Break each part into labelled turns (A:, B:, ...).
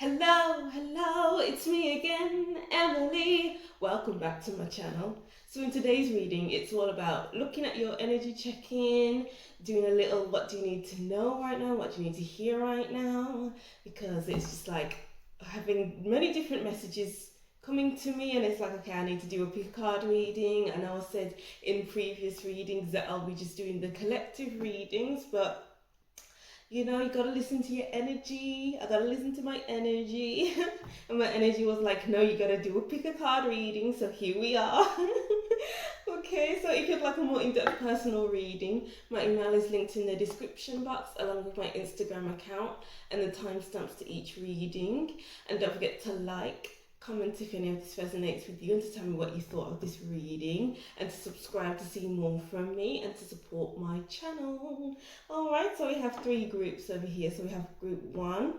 A: Hello, it's me again, Emily. Welcome back to my channel. So in today's reading, it's all about looking at your energy check-in, doing a little what do you need to know right now, what do you need to hear right now, because it's just like having many different messages coming to me, and it's like, okay, I need to do a pick card reading. I know I said in previous readings that I'll be just doing the collective readings, but you know, you gotta listen to your energy. I gotta listen to my energy. And my energy was like, no, you gotta do a pick a card reading. So here we are. Okay, so if you'd like a more in-depth personal reading, my email is linked in the description box along with my Instagram account and the timestamps to each reading. And don't forget to like, comment if any of this resonates with you, and to tell me what you thought of this reading, and to subscribe to see more from me and to support my channel. Alright, so we have three groups over here. So we have group 1,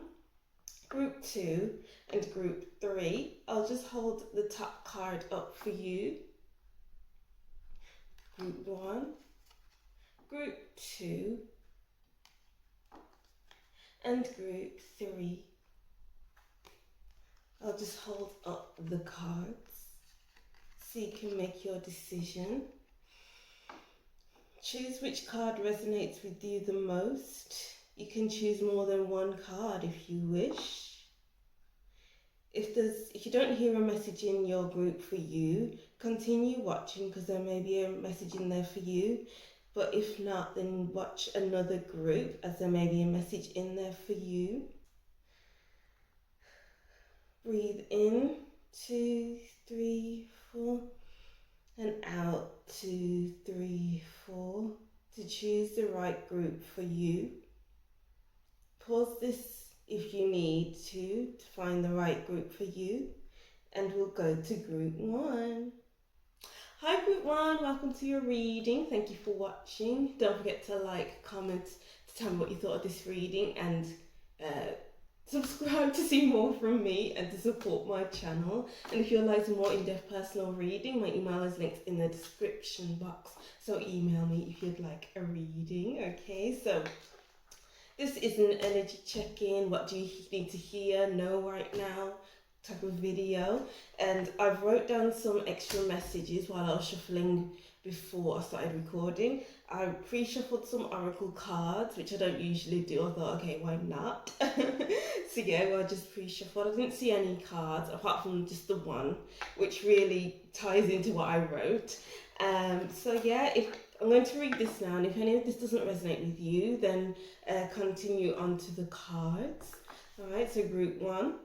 A: group 2 and group 3. I'll just hold the top card up for you. Group 1, group 2 and group 3. I'll just hold up the cards so you can make your decision. Choose which card resonates with you the most. You can choose more than one card if you wish. If you don't hear a message in your group for you, continue watching because there may be a message in there for you. But if not, then watch another group as there may be a message in there for you. Breathe in, 2, 3, 4, and out, 2, 3, 4, to choose the right group for you. Pause this if you need to find the right group for you, and we'll go to group 1. Hi group 1, welcome to your reading. Thank you for watching. Don't forget to like, comment, to tell me what you thought of this reading, and subscribe to see more from me and to support my channel. And if you'd like some more in-depth personal reading, my email is linked in the description box, so email me if you'd like a reading. Okay, so this is an energy check-in, what do you need to hear, know right now type of video. And I've wrote down some extra messages while I was shuffling before I started recording. I pre-shuffled some oracle cards, which I don't usually do. I thought, okay, why not? So yeah, well, I just pre-shuffled. I didn't see any cards apart from just the one, which really ties into what I wrote. So yeah, I'm going to read this now, and if any of this doesn't resonate with you, then continue on to the cards. Alright, so group 1.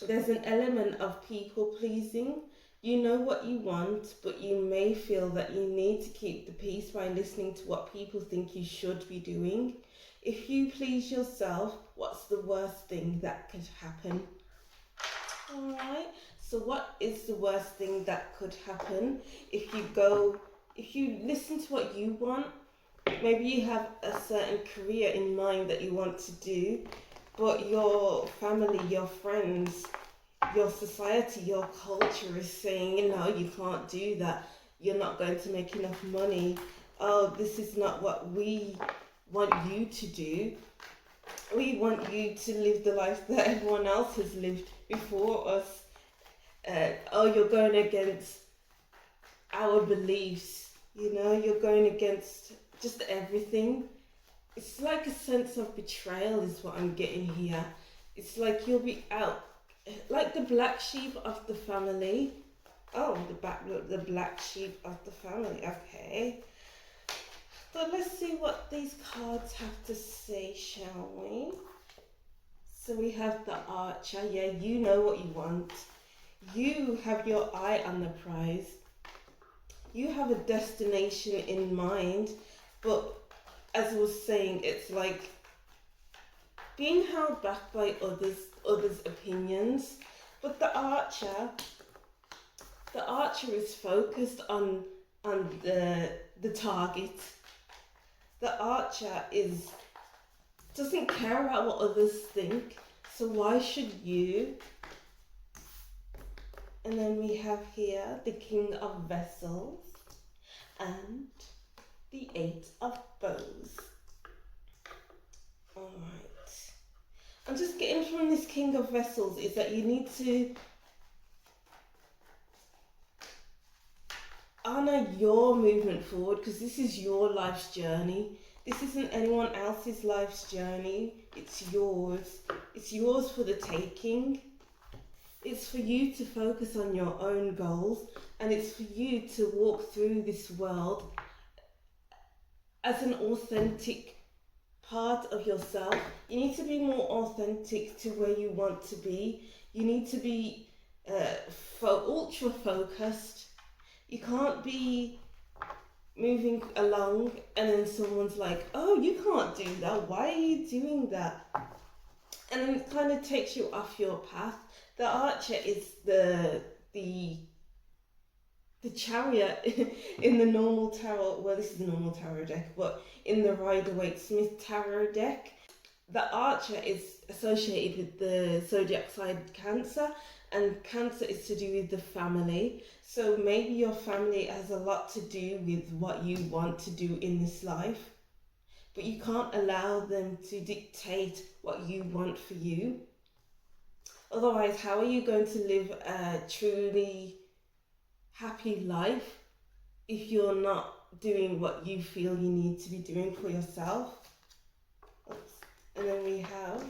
A: There's an element of people pleasing. You know what you want, but you may feel that you need to keep the peace by listening to what people think you should be doing. If you please yourself, what's the worst thing that could happen? Alright, so what is the worst thing that could happen if you listen to what you want? Maybe you have a certain career in mind that you want to do, but your family, your friends, your society, your culture is saying, no, you can't do that. You're not going to make enough money. Oh, this is not what we want you to do. We want you to live the life that everyone else has lived before us. Oh, you're going against our beliefs. You know, you're going against just everything. It's like a sense of betrayal is what I'm getting here. It's like you'll be out, like the black sheep of the family. Oh, the black sheep of the family. Okay. So let's see what these cards have to say, shall we? So we have the Archer. Yeah, you know what you want. You have your eye on the prize. You have a destination in mind, but as I was saying, it's like being held back by others' opinions. But the Archer is focused on the target. The Archer doesn't care about what others think. So why should you? And then we have here the King of Vessels and the 8 of Bows. Alright. I'm just getting from this King of Vessels is that you need to honor your movement forward, because this is your life's journey. This isn't anyone else's life's journey. It's yours. It's yours for the taking. It's for you to focus on your own goals, and it's for you to walk through this world as an authentic part of yourself. You need to be more authentic to where you want to be. You need to be ultra focused. You can't be moving along and then someone's like, oh, you can't do that. Why are you doing that? And then it kind of takes you off your path. The Archer is the Chariot in the normal tarot. Well, this is the normal tarot deck, but in the Rider-Waite-Smith tarot deck, the Archer is associated with the zodiac sign Cancer, and Cancer is to do with the family. So maybe your family has a lot to do with what you want to do in this life, but you can't allow them to dictate what you want for you. Otherwise, how are you going to live a truly happy life if you're not doing what you feel you need to be doing for yourself? Oops. And then we have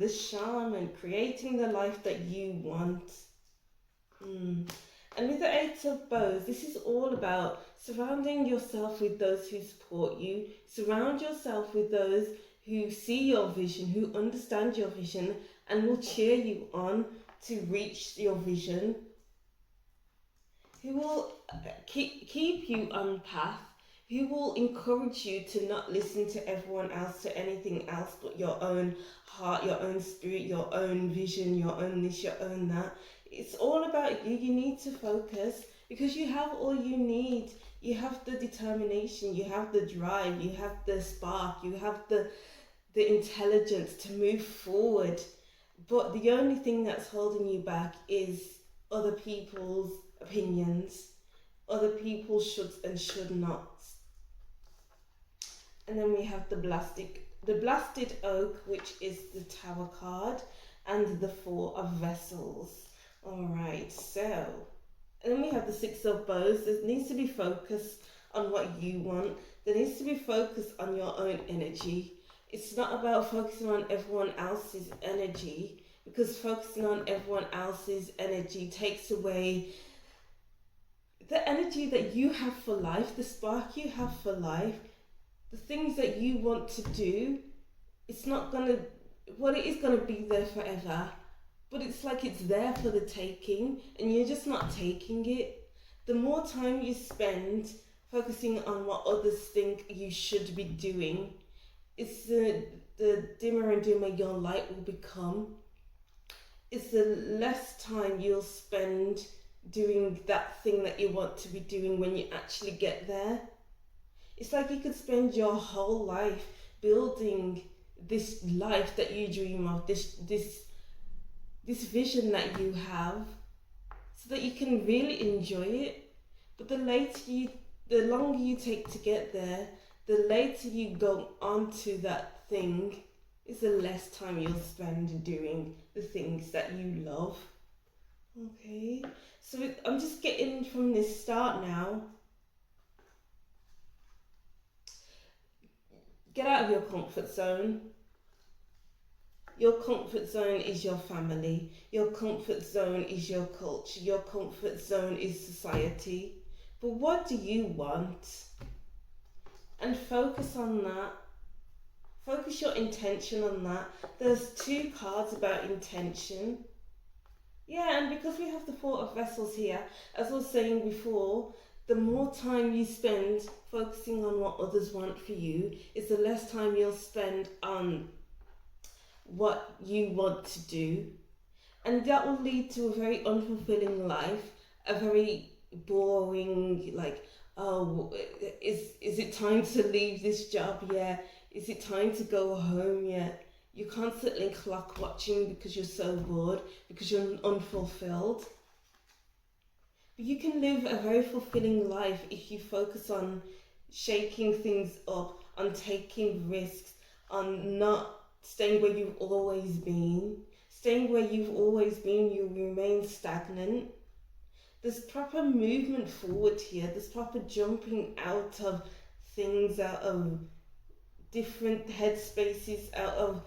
A: the Shaman, creating the life that you want. And with the Eight of Bows, this is all about surrounding yourself with those who support you. Surround yourself with those who see your vision, who understand your vision, and will cheer you on to reach your vision, who will keep you on path, who will encourage you to not listen to everyone else, to anything else but your own heart, your own spirit, your own vision, your own this, your own that. It's all about you. You need to focus, because you have all you need. You have the determination, you have the drive, you have the spark, you have the intelligence to move forward. But the only thing that's holding you back is other people's opinions, other people's shoulds and should nots. And then we have the blasted oak, which is the Tower card, and the Four of Vessels. Alright, so, and then we have the Six of Bows. There needs to be focus on what you want. There needs to be focus on your own energy. It's not about focusing on everyone else's energy, because focusing on everyone else's energy takes away the energy that you have for life, the spark you have for life, the things that you want to do. It's not gonna, well, it is gonna be there forever, but it's like it's there for the taking, and you're just not taking it. The more time you spend focusing on what others think you should be doing, it's the dimmer and dimmer your light will become. It's the less time you'll spend doing that thing that you want to be doing when you actually get there. It's like you could spend your whole life building this life that you dream of, this vision that you have, so that you can really enjoy it. But the longer you take to get there, the later you go on to that thing, is the less time you'll spend doing the things that you love. Okay, so I'm just getting from this start now. Get out of your comfort zone. Your comfort zone is your family. Your comfort zone is your culture. Your comfort zone is society. But what do you want? And focus on that. Focus your intention on that. There's 2 cards about intention. Yeah, and because we have the Four of Vessels here, as I was saying before, the more time you spend focusing on what others want for you, is the less time you'll spend on what you want to do. And that will lead to a very unfulfilling life, a very boring, like, oh, is it time to leave this job? Yeah. Is it time to go home yet? You're constantly clock watching because you're so bored, because you're unfulfilled. But you can live a very fulfilling life if you focus on shaking things up, on taking risks, on not staying where you've always been. Staying where you've always been, you remain stagnant. There's proper movement forward here. There's proper jumping out of things, out of different headspaces, out of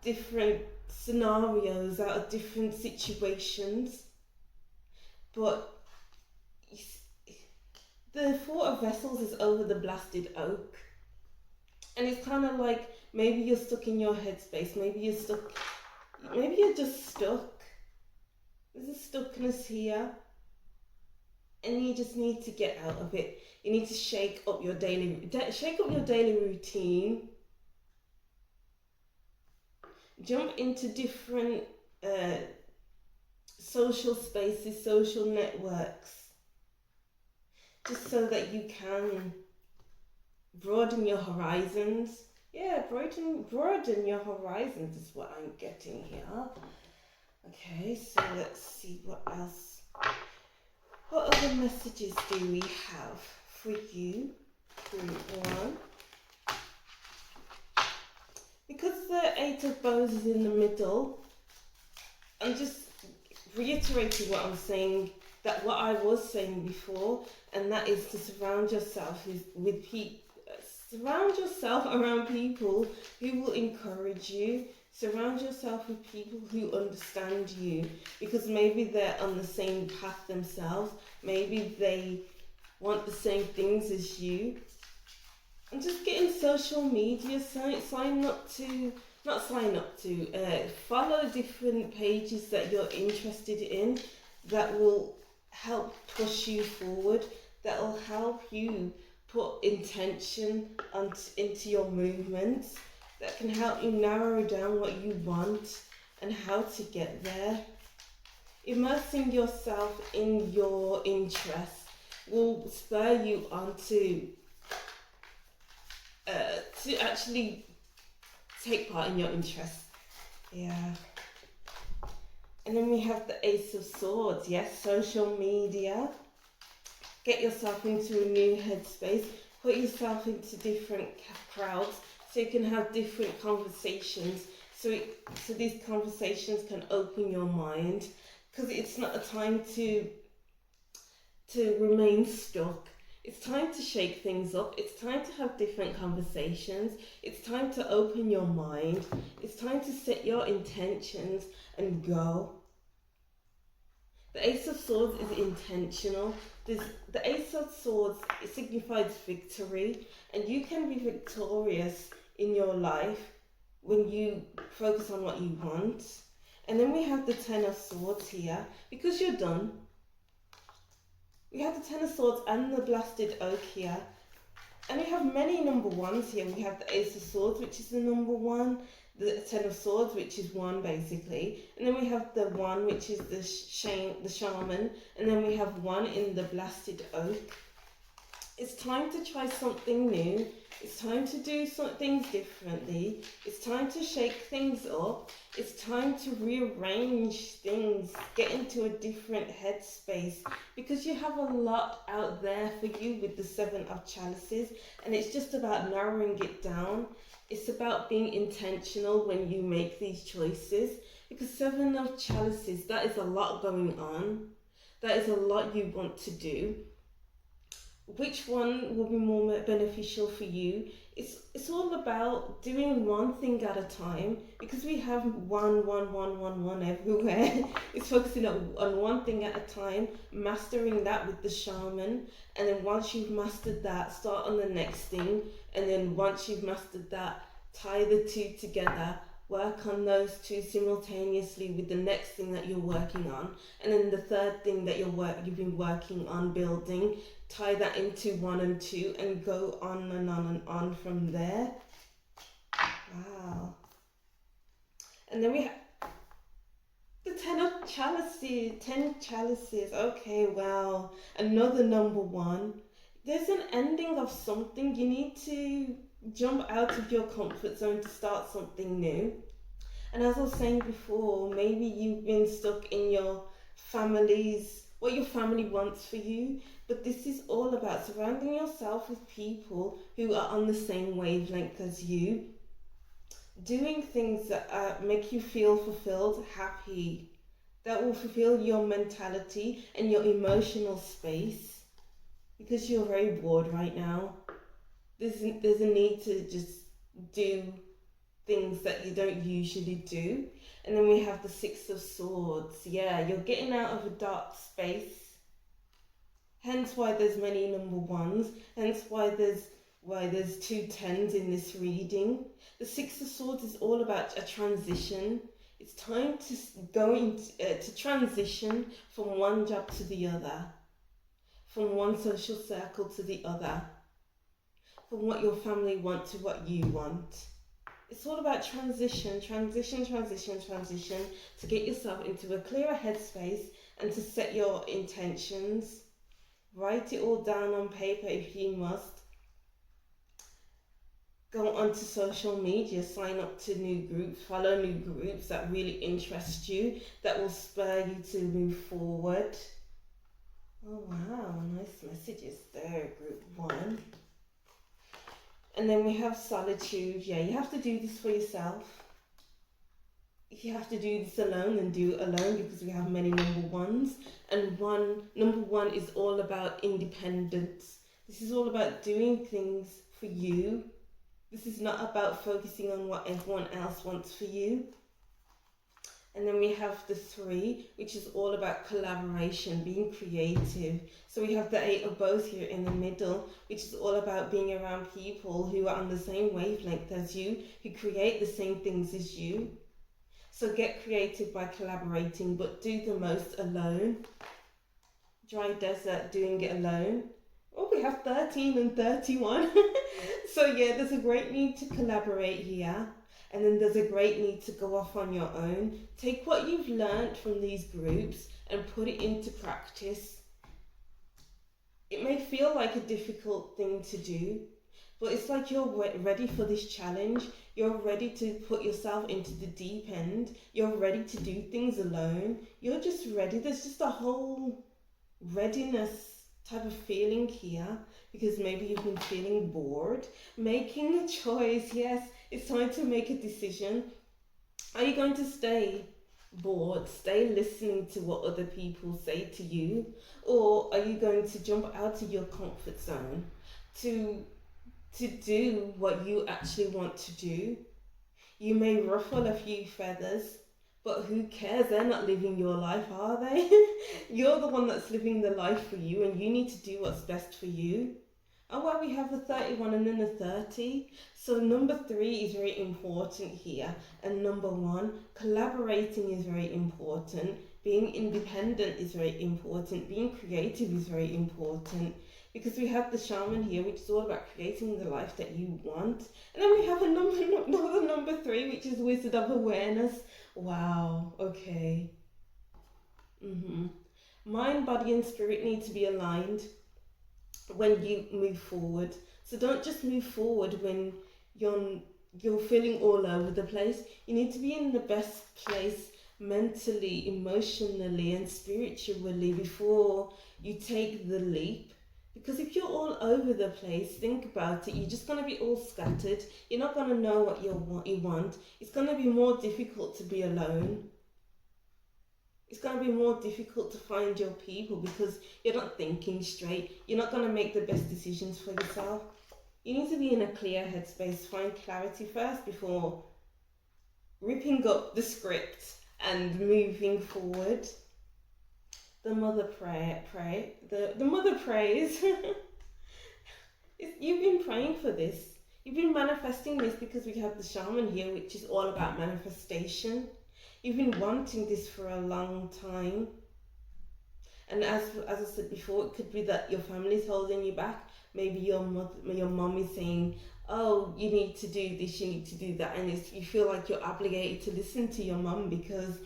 A: different scenarios, out of different situations. But the Four of Vessels is over the blasted oak. And it's kind of like maybe you're stuck in your headspace. Maybe you're just stuck. There's a stuckness here. And you just need to get out of it. You need to shake up your daily routine. Jump into different social spaces, social networks, just so that you can broaden your horizons. Yeah, broaden your horizons is what I'm getting here. Okay, so let's see what else. What other messages do we have for you? One. Because the Eight of Bows is in the middle, I'm just reiterating what I'm saying, that what I was saying before, and that is to surround yourself surround yourself around people who will encourage you. Surround yourself with people who understand you, because maybe they're on the same path themselves. Maybe they want the same things as you. And just get in social media, follow different pages that you're interested in, that will help push you forward, that will help you put intention into your movements, that can help you narrow down what you want and how to get there. Immersing yourself in your interests will spur you on to actually take part in your interests. Yeah. And then we have the Ace of Swords. Yes, social media. Get yourself into a new headspace. Put yourself into different crowds so you can have different conversations. So these conversations can open your mind, because it's not a time to remain stuck. It's time to shake things up. It's time to have different conversations. It's time to open your mind. It's time to set your intentions and go. The Ace of Swords is intentional. The Ace of Swords, it signifies victory, and you can be victorious in your life when you focus on what you want. And then we have the Ten of Swords here, because you're done. We have the Ten of Swords and the blasted oak here. And we have many number ones here. We have the Ace of Swords, which is the number one. The Ten of Swords, which is one, basically. And then we have the one, which is the shaman. And then we have one in the blasted oak. It's time to try something new. It's time to do some things differently. It's time to shake things up. It's time to rearrange things, get into a different headspace, because you have a lot out there for you with the Seven of Chalices, and it's just about narrowing it down. It's about being intentional when you make these choices, because Seven of Chalices, that is a lot going on. That is a lot you want to do. Which one will be more beneficial for you? It's all about doing one thing at a time, because we have one everywhere. It's focusing on one thing at a time, mastering that with the shaman, and then once you've mastered that, start on the next thing, and then once you've mastered that, tie the two together, work on those two simultaneously with the next thing that you're working on, and then the third thing that you've been working on building, tie that into 1 and 2, and go on and on and on from there. Wow. And then we have the Ten of Chalices. 10 Chalices. Okay, wow. Another number one. There's an ending of something. You need to jump out of your comfort zone to start something new. And as I was saying before, maybe you've been stuck in your what your family wants for you, but this is all about surrounding yourself with people who are on the same wavelength as you. doing things that make you feel fulfilled, happy, that will fulfill your mentality and your emotional space, because you're very bored right now. There's a need to just do things that you don't usually do. And then we have the Six of Swords. Yeah, you're getting out of a dark space. Hence why there's many number ones. Hence why there's two tens in this reading. The Six of Swords is all about a transition. It's time to go into to transition from one job to the other, from one social circle to the other, from what your family want to what you want. It's all about transition to get yourself into a clearer headspace and to set your intentions. Write it all down on paper if you must. Go onto social media, sign up to new groups, follow new groups that really interest you, that will spur you to move forward. Oh wow, nice messages there, group one. And then we have solitude. Yeah, you have to do this for yourself. If you have to do this alone, then do it alone, because we have many number ones. And number one is all about independence. This is all about doing things for you. This is not about focusing on what everyone else wants for you. And then we have the three, which is all about collaboration, being creative. So we have the Eight of Bows here in the middle, which is all about being around people who are on the same wavelength as you, who create the same things as you. So get creative by collaborating, but do the most alone. Dry desert, doing it alone. Oh, we have 13 and 31. So yeah, there's a great need to collaborate here. And then there's a great need to go off on your own. Take what you've learned from these groups and put it into practice. It may feel like a difficult thing to do, but it's like you're ready for this challenge. You're ready to put yourself into the deep end. You're ready to do things alone. You're just ready. There's just a whole readiness type of feeling here, because maybe you've been feeling bored. Making a choice, yes, it's time to make a decision. Are you going to stay bored, stay listening to what other people say to you, or are you going to jump out of your comfort zone to do what you actually want to do? You may ruffle a few feathers, but who cares? They're not living your life, are they? You're the one that's living the life for you, and you need to do what's best for you. Oh, well, we have the 31 and then the 30. So number 3 is very important here. And number 1, collaborating is very important. Being independent is very important. Being creative is very important. Because we have the shaman here, which is all about creating the life that you want. And then we have another number 3, which is wizard of awareness. Wow, okay. Mind, body and spirit need to be aligned when you move forward. So don't just move forward when you're feeling all over the place. You need to be in the best place mentally, emotionally and spiritually before you take the leap. Because if you're all over the place, think about it, you're just going to be all scattered. You're not going to know what you want. It's going to be more difficult to be alone. It's going to be more difficult to find your people because you're not thinking straight. You're not going to make the best decisions for yourself. You need to be in a clear headspace, find clarity first before ripping up the script and moving forward. The mother the mother prays. You've been praying for this. You've been manifesting this, because we have the shaman here, which is all about manifestation. You've been wanting this for a long time. And as I said before, it could be that your family's holding you back. Maybe your mom is saying, oh, you need to do this, you need to do that. And you feel like you're obligated to listen to your mom because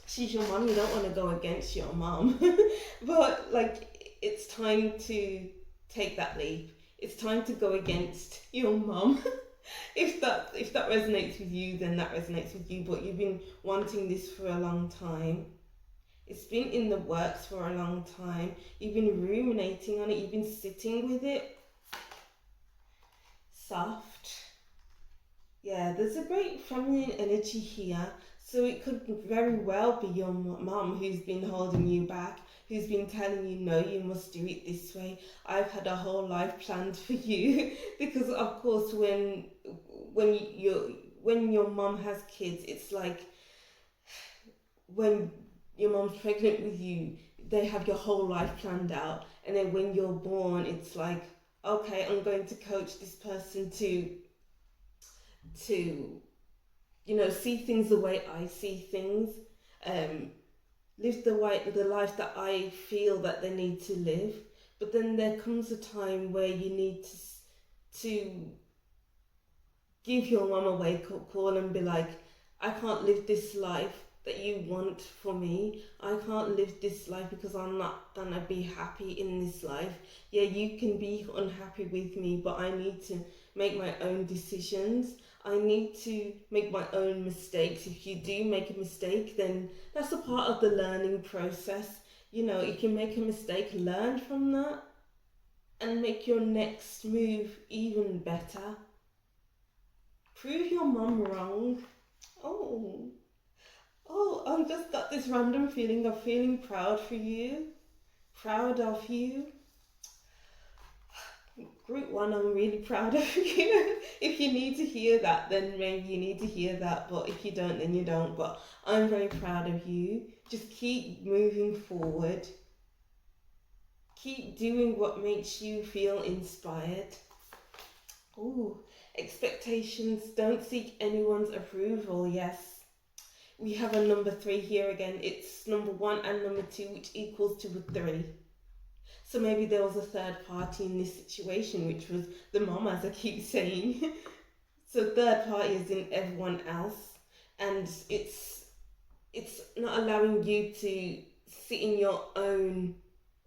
A: she's your mom. You don't want to go against your mom. But like, it's time to take that leap. It's time to go against your mom. If that resonates with you, then that resonates with you. But you've been wanting this for a long time. It's been in the works for a long time. You've been ruminating on it. You've been sitting with it. Soft. Yeah, there's a great feminine energy here. So it could very well be your mum who's been holding you back, who's been telling you, no, you must do it this way. I've had a whole life planned for you. Because of course when you when your mum has kids, it's like when your mum's pregnant with you, they have your whole life planned out. And then when you're born, it's like, okay, I'm going to coach this person to see things the way I see things, um, live the life that I feel that they need to live. But then there comes a time where you need to give your mum a wake up call and be like, I can't live this life that you want for me. I can't live this life because I'm not gonna be happy in this life. Yeah, you can be unhappy with me, but I need to make my own decisions. I need to make my own mistakes. If you do make a mistake, then that's a part of the learning process. You can make a mistake, learn from that, and make your next move even better. Prove your mum wrong. Oh, I've just got this random feeling of feeling proud for you. Proud of you. Group 1, I'm really proud of you. If you need to hear that, then maybe you need to hear that. But if you don't, then you don't. But I'm very proud of you. Just keep moving forward. Keep doing what makes you feel inspired. Ooh, expectations. Don't seek anyone's approval. Yes. We have a number 3 here again. It's number 1 and number 2, which equals to a 3. So maybe there was a third party in this situation, which was the mom, as I keep saying. So third party is in everyone else, and it's not allowing you to sit in your own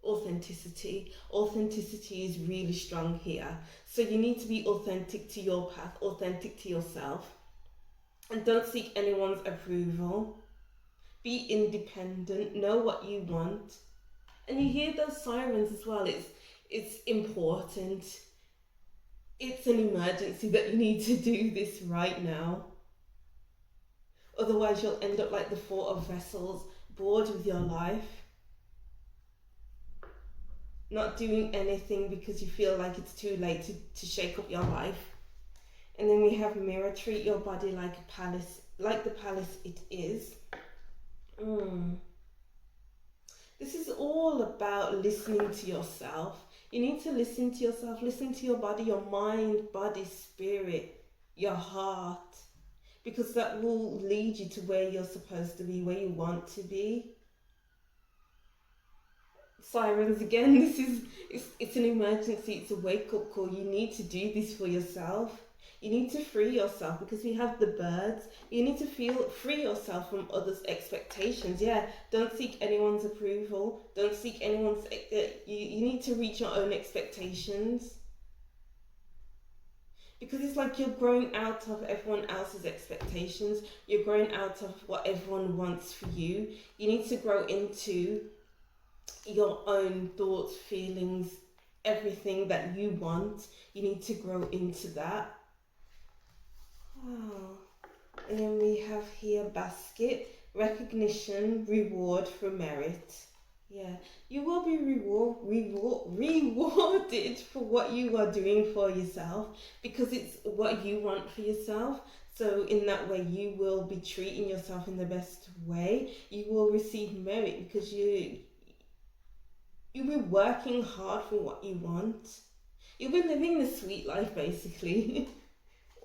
A: authenticity. Authenticity is really strong here. So you need to be authentic to your path, authentic to yourself. And don't seek anyone's approval. Be independent. Know what you want. And you hear those sirens as well. It's important. It's an emergency that you need to do this right now. Otherwise you'll end up like the 4 of Vessels, bored with your life. Not doing anything because you feel like it's too late to shake up your life. And then we have Mirror, treat your body like a palace, like the palace it is. This is all about listening to yourself. You need to listen to yourself, listen to your body, your mind, body, spirit, your heart. Because that will lead you to where you're supposed to be, where you want to be. Sirens again, it's an emergency, it's a wake-up call. You need to do this for yourself. You need to free yourself because we have the birds. You need to free yourself from others' expectations. Yeah, don't seek anyone's approval. Don't seek anyone's... You need to reach your own expectations. Because it's like you're growing out of everyone else's expectations. You're growing out of what everyone wants for you. You need to grow into your own thoughts, feelings, everything that you want. You need to grow into that. Oh. And then we have here basket, recognition, reward for merit. Yeah, you will be rewarded for what you are doing for yourself because it's what you want for yourself. So in that way, you will be treating yourself in the best way. You will receive merit because you'll be working hard for what you want. You'll be living the sweet life, basically.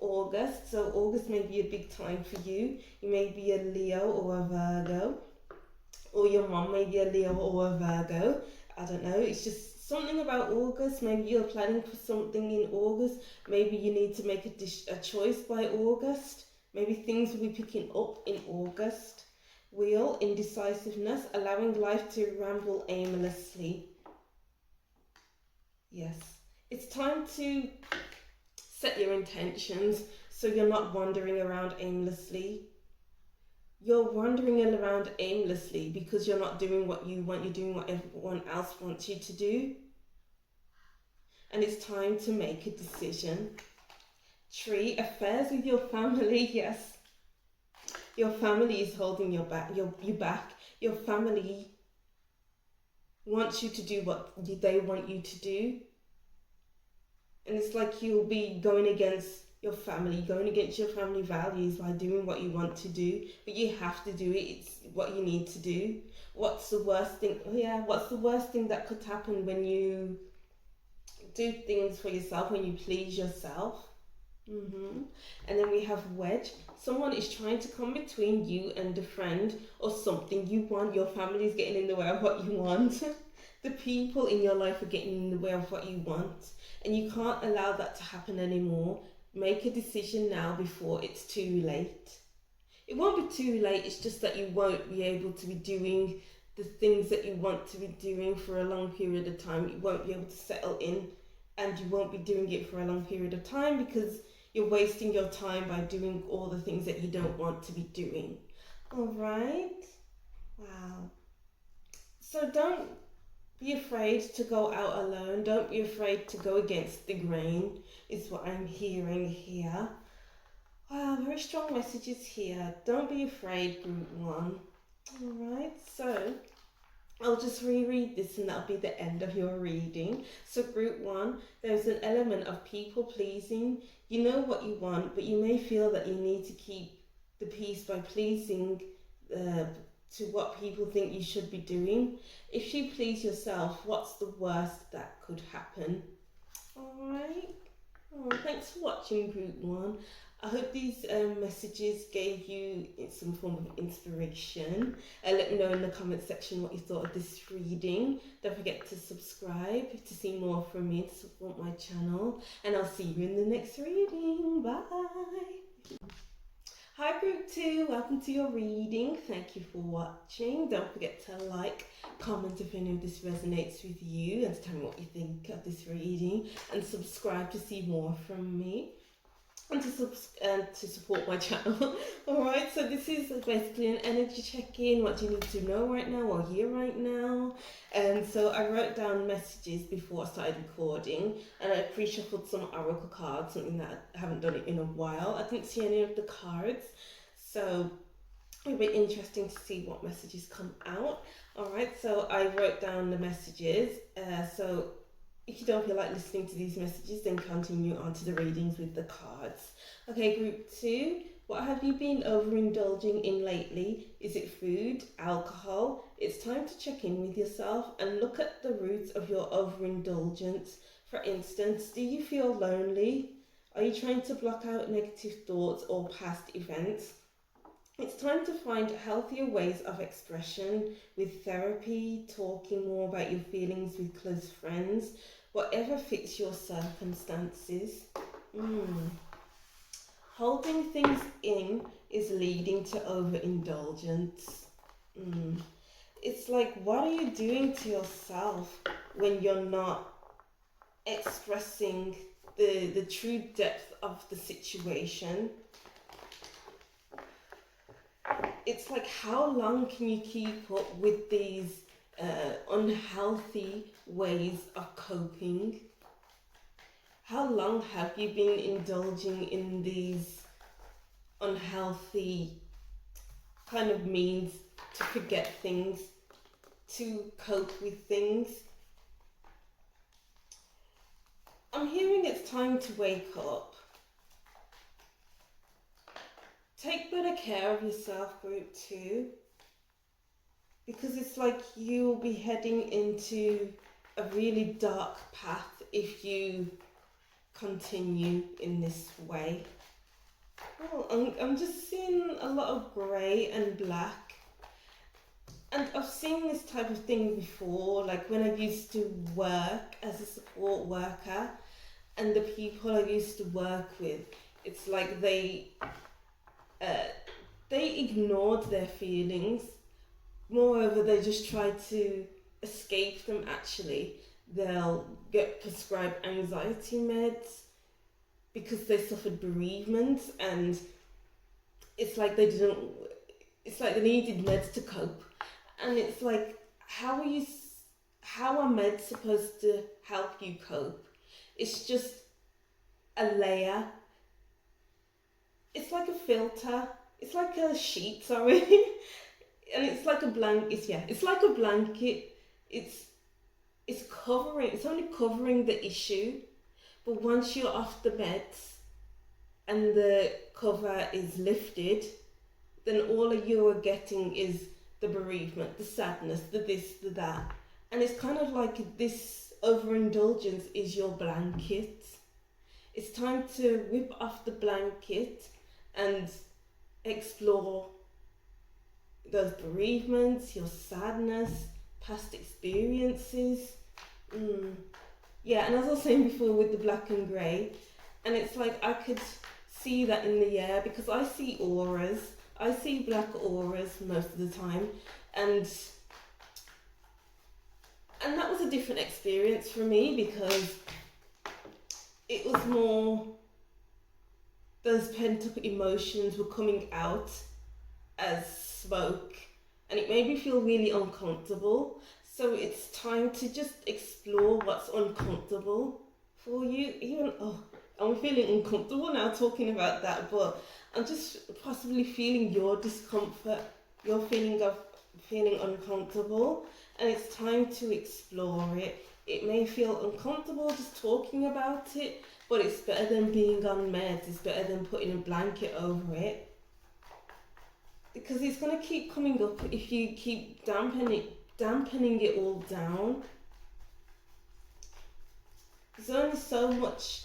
A: August, so August may be a big time for you. You may be a Leo or a Virgo, or your mom may be a Leo or a Virgo. I don't know, it's just something about August. Maybe you're planning for something in August. Maybe you need to make a choice by August. Maybe things will be picking up in August. Wheel, indecisiveness, allowing life to ramble aimlessly. Yes, it's time to set your intentions so you're not wandering around aimlessly. You're wandering around aimlessly because you're not doing what you want, you're doing what everyone else wants you to do. And it's time to make a decision. 3, affairs with your family. Yes, your family is holding you back. Your family wants you to do what they want you to do. And it's like you'll be going against your family, going against your family values by doing what you want to do. But you have to do it. It's what you need to do. What's the worst thing? What's the worst thing that could happen when you do things for yourself, when you please yourself? And then we have wedge. Someone is trying to come between you and a friend or something you want. Your family is getting in the way of what you want. The people in your life are getting in the way of what you want, and you can't allow that to happen anymore. Make a decision now before it's too late. It won't be too late, it's just that you won't be able to be doing the things that you want to be doing for a long period of time. You won't be able to settle in, and you won't be doing it for a long period of time because you're wasting your time by doing all the things that you don't want to be doing. All right? Wow. So don't be afraid to go out alone. Don't be afraid to go against the grain, is what I'm hearing here. Wow, very strong messages here. Don't be afraid, group 1. Alright, so I'll just reread this and that'll be the end of your reading. So group 1, there's an element of people pleasing. You know what you want, but you may feel that you need to keep the peace by pleasing to what people think you should be doing. If you please yourself, what's the worst that could happen? Alright. Oh, thanks for watching, group 1. I hope these messages gave you some form of inspiration. Let me know in the comment section what you thought of this reading. Don't forget to subscribe to see more from me, to support my channel. And I'll see you in the next reading. Bye! Hi group 2, welcome to your reading. Thank you for watching. Don't forget to like, comment if any of this resonates with you, and to tell me what you think of this reading, and subscribe to see more from me and to support my channel. Alright, so this is basically an energy check-in. What do you need to know right now or hear right now? And so I wrote down messages before I started recording, and I pre-shuffled some oracle cards, something that I haven't done it in a while. I didn't see any of the cards, so it'll be interesting to see what messages come out. Alright, so I wrote down the messages. So if you don't feel like listening to these messages, then continue on to the readings with the cards. Okay, group 2, what have you been overindulging in lately? Is it food, alcohol? It's time to check in with yourself and look at the roots of your overindulgence. For instance, do you feel lonely? Are you trying to block out negative thoughts or past events? It's time to find healthier ways of expression with therapy, talking more about your feelings with close friends, whatever fits your circumstances. Holding things in is leading to overindulgence. It's like, what are you doing to yourself when you're not expressing the true depth of the situation? It's like, how long can you keep up with these unhealthy ways of coping? How long have you been indulging in these unhealthy kind of means to forget things, to cope with things? I'm hearing it's time to wake up. Take better care of yourself, group 2, because it's like you'll be heading into a really dark path if you continue in this way. Oh, I'm just seeing a lot of grey and black, and I've seen this type of thing before, like when I used to work as a support worker, and the people I used to work with, it's like they ignored their feelings. Moreover, they just tried to escape them. Actually, they'll get prescribed anxiety meds because they suffered bereavement, and it's like they needed meds to cope. And it's like, how are meds supposed to help you cope? It's just a layer it's like a filter. It's like a sheet, sorry. And it's like a blanket. It's like a blanket. It's covering. It's only covering the issue. But once you're off the meds and the cover is lifted, then all you are getting is the bereavement, the sadness, the this, the that. And it's kind of like this overindulgence is your blanket. It's time to whip off the blanket and explore those bereavements, your sadness, past experiences. Yeah, and as I was saying before with the black and grey, and it's like I could see that in the air because I see auras. I see black auras most of the time, and that was a different experience for me because it was more those pent up emotions were coming out as smoke, and it made me feel really uncomfortable. So it's time to just explore what's uncomfortable for you. Even I'm feeling uncomfortable now talking about that, but I'm just possibly feeling your discomfort, your feeling of feeling uncomfortable, and it's time to explore it. It may feel uncomfortable just talking about it, but it's better than being on meds. It's better than putting a blanket over it, because it's going to keep coming up if you keep dampening it all down. There's only so much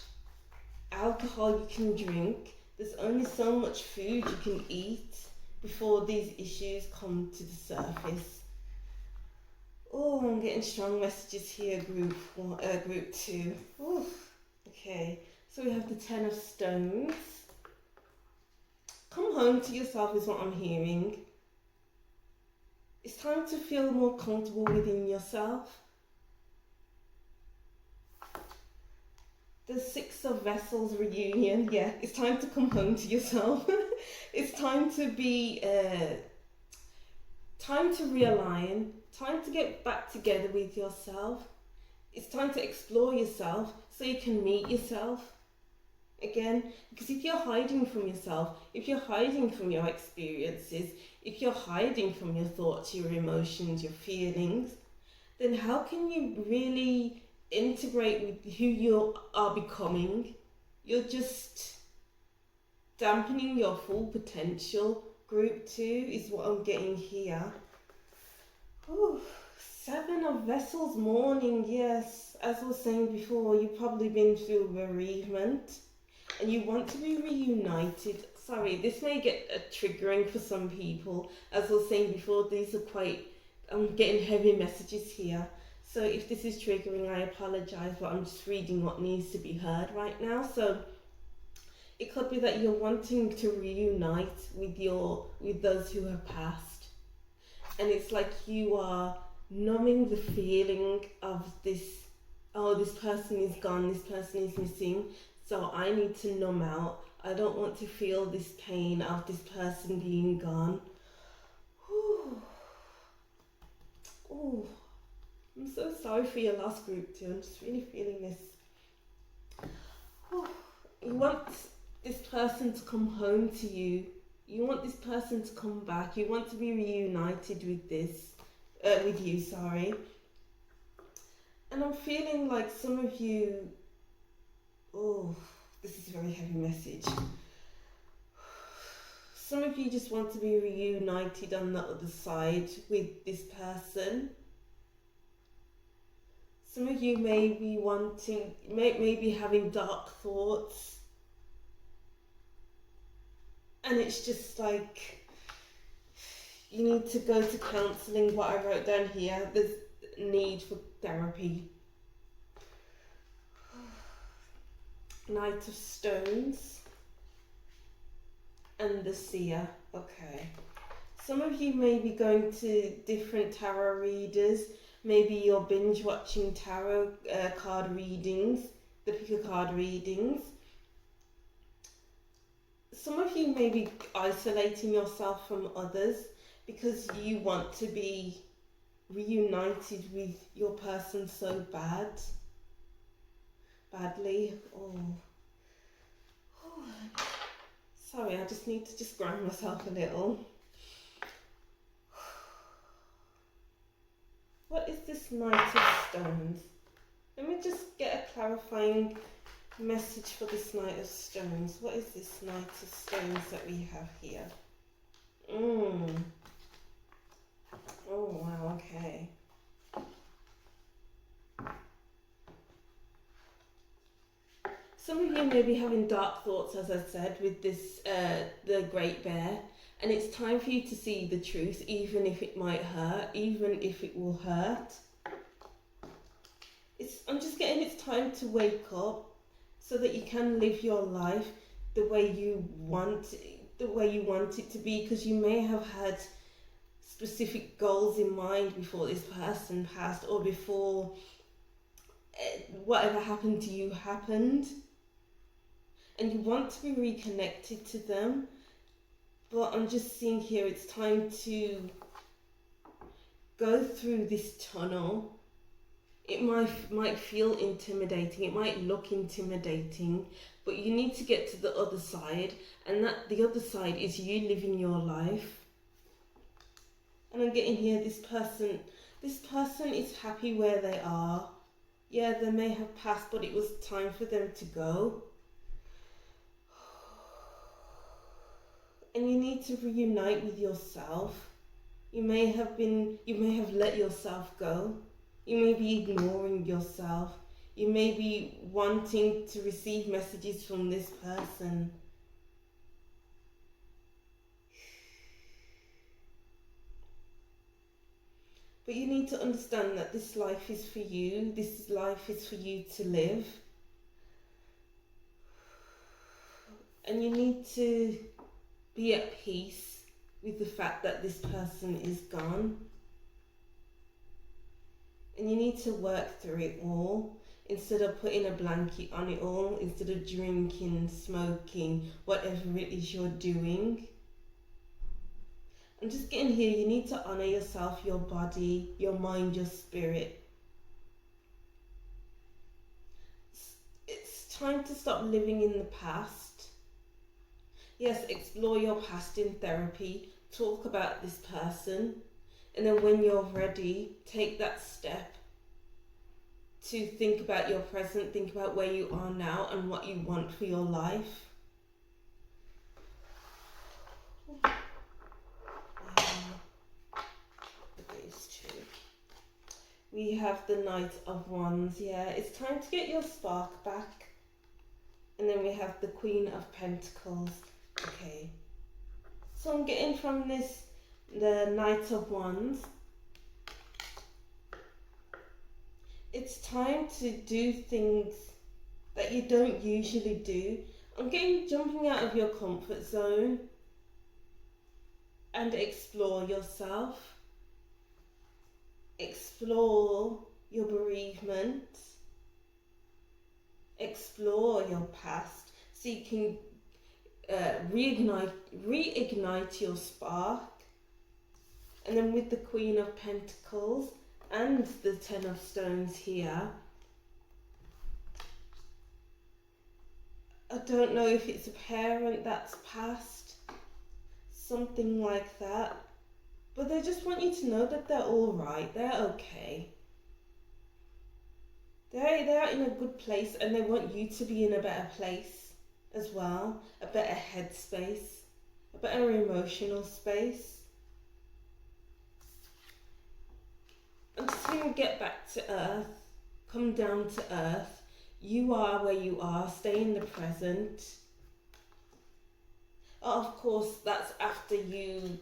A: alcohol you can drink. There's only so much food you can eat before these issues come to the surface. Oh, I'm getting strong messages here, group 2. Ooh. Okay, so we have the 10 of Stones. Come home to yourself is what I'm hearing. It's time to feel more comfortable within yourself. The 6 of Vessels reunion. Yeah, it's time to come home to yourself. It's time to be, time to realign, time to get back together with yourself. It's time to explore yourself so you can meet yourself again. Because if you're hiding from yourself, if you're hiding from your experiences, if you're hiding from your thoughts, your emotions, your feelings, then how can you really integrate with who you are becoming? You're just dampening your full potential. Group 2 is what I'm getting here. Ooh, 7 of Vessels mourning. Yes, as I was saying before, you've probably been through bereavement and you want to be reunited. Sorry, this may get triggering for some people. As I was saying before, these are quite, I'm getting heavy messages here. So if this is triggering, I apologise, but I'm just reading what needs to be heard right now. So it could be that you're wanting to reunite with those who have passed. And it's like you are numbing the feeling of this, oh, this person is gone, this person is missing, so I need to numb out. I don't want to feel this pain of this person being gone. Ooh. Ooh. I'm so sorry for your loss, group 2. I'm just really feeling this. Ooh. You want this person to come home to you. You want this person to come back. You want to be reunited with you, sorry. And I'm feeling like some of you, oh, this is a very heavy message. Some of you just want to be reunited on the other side with this person. Some of you may be wanting, may be having dark thoughts. And it's just like, you need to go to counselling, what I wrote down here. There's need for therapy. Knight of Stones and the Seer. Okay. Some of you may be going to different tarot readers. Maybe you're binge watching tarot card readings, the pick a card readings. Some of you may be isolating yourself from others because you want to be reunited with your person so badly. Oh. Sorry, I just need to just ground myself a little. What is this Knight of Stones? Let me just get a clarifying message for this Knight of Stones. What is this Knight of Stones that we have here? Oh, wow, okay. Some of you may be having dark thoughts, as I said, with this, the Great Bear. And it's time for you to see the truth, even if it might hurt, even if it will hurt. I'm just getting it's time to wake up so that you can live your life the way you want it to be, because you may have had specific goals in mind before this person passed, or before whatever happened to you happened, and you want to be reconnected to them. But I'm just seeing here it's time to go through this tunnel. It might feel intimidating, it might look intimidating, but you need to get to the other side, and that the other side is you living your life. And I'm getting here, this person is happy where they are. Yeah, they may have passed, but it was time for them to go. And you need to reunite with yourself. You may have let yourself go. You may be ignoring yourself. You may be wanting to receive messages from this person. But you need to understand that this life is for you. This life is for you to live. And you need to be at peace with the fact that this person is gone. And you need to work through it all, instead of putting a blanket on it all, instead of drinking, smoking, whatever it is you're doing. I'm just getting here, you need to honour yourself, your body, your mind, your spirit. It's time to stop living in the past. Yes, explore your past in therapy, talk about this person, and then when you're ready, take that step to think about your present, think about where you are now and what you want for your life. We have the Knight of Wands. Yeah, it's time to get your spark back. And then we have the Queen of Pentacles. Okay, so I'm getting from this the Knight of Wands. It's time to do things that you don't usually do. I'm getting jumping out of your comfort zone and explore yourself. Explore your bereavement. Explore your past so you can reignite your spark. And then with the Queen of Pentacles and the Ten of Stones here, I don't know if it's a parent that's passed, something like that, but they just want you to know that they're all right, they're okay. They're in a good place, and they want you to be in a better place as well, a better headspace, a better emotional space. I'm just going to get back to earth, come down to earth. You are where you are, stay in the present. Of course, that's after you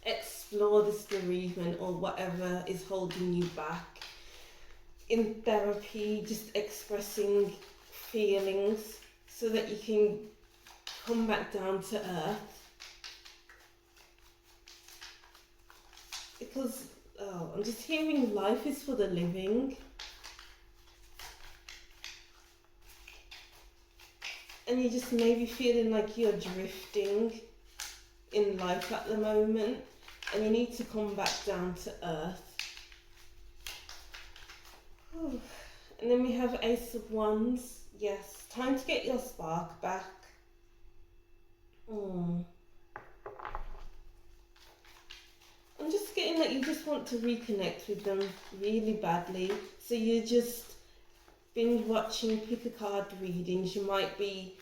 A: explore this bereavement or whatever is holding you back. In therapy, just expressing feelings so that you can come back down to earth. Because I'm just hearing life is for the living. And you're just maybe feeling like you're drifting in life at the moment, and you need to come back down to earth. And then we have Ace of Wands. Yes, time to get your spark back. Oh. I'm just getting that you just want to reconnect with them really badly. So you're just binge watching pick a card readings. You might be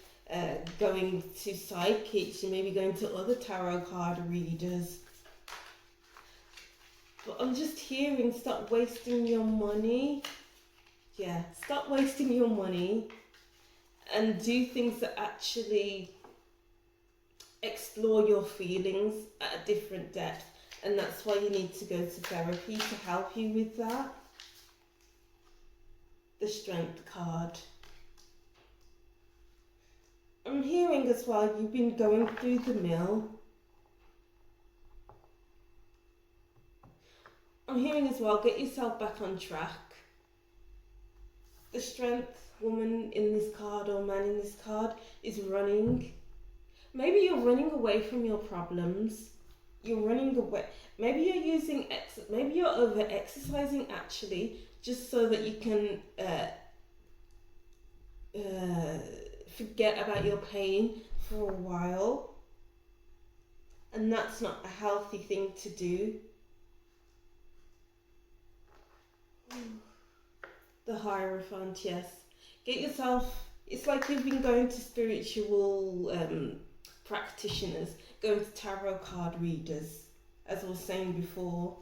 A: going to psychics. You may be going to other tarot card readers. But I'm just hearing, stop wasting your money. Yeah, stop wasting your money and do things that actually explore your feelings at a different depth. And that's why you need to go to therapy to help you with that. The Strength card. I'm hearing as well, you've been going through the mill. I'm hearing as well, get yourself back on track. The Strength woman in this card or man in this card is running. Maybe you're running away from your problems. You're running away. Maybe you're using maybe you're over exercising actually, just so that you can forget about your pain for a while. And that's not a healthy thing to do. The Hierophant, yes. Get yourself, it's like you've been going to spiritual practitioners, going to tarot card readers, as I was saying before.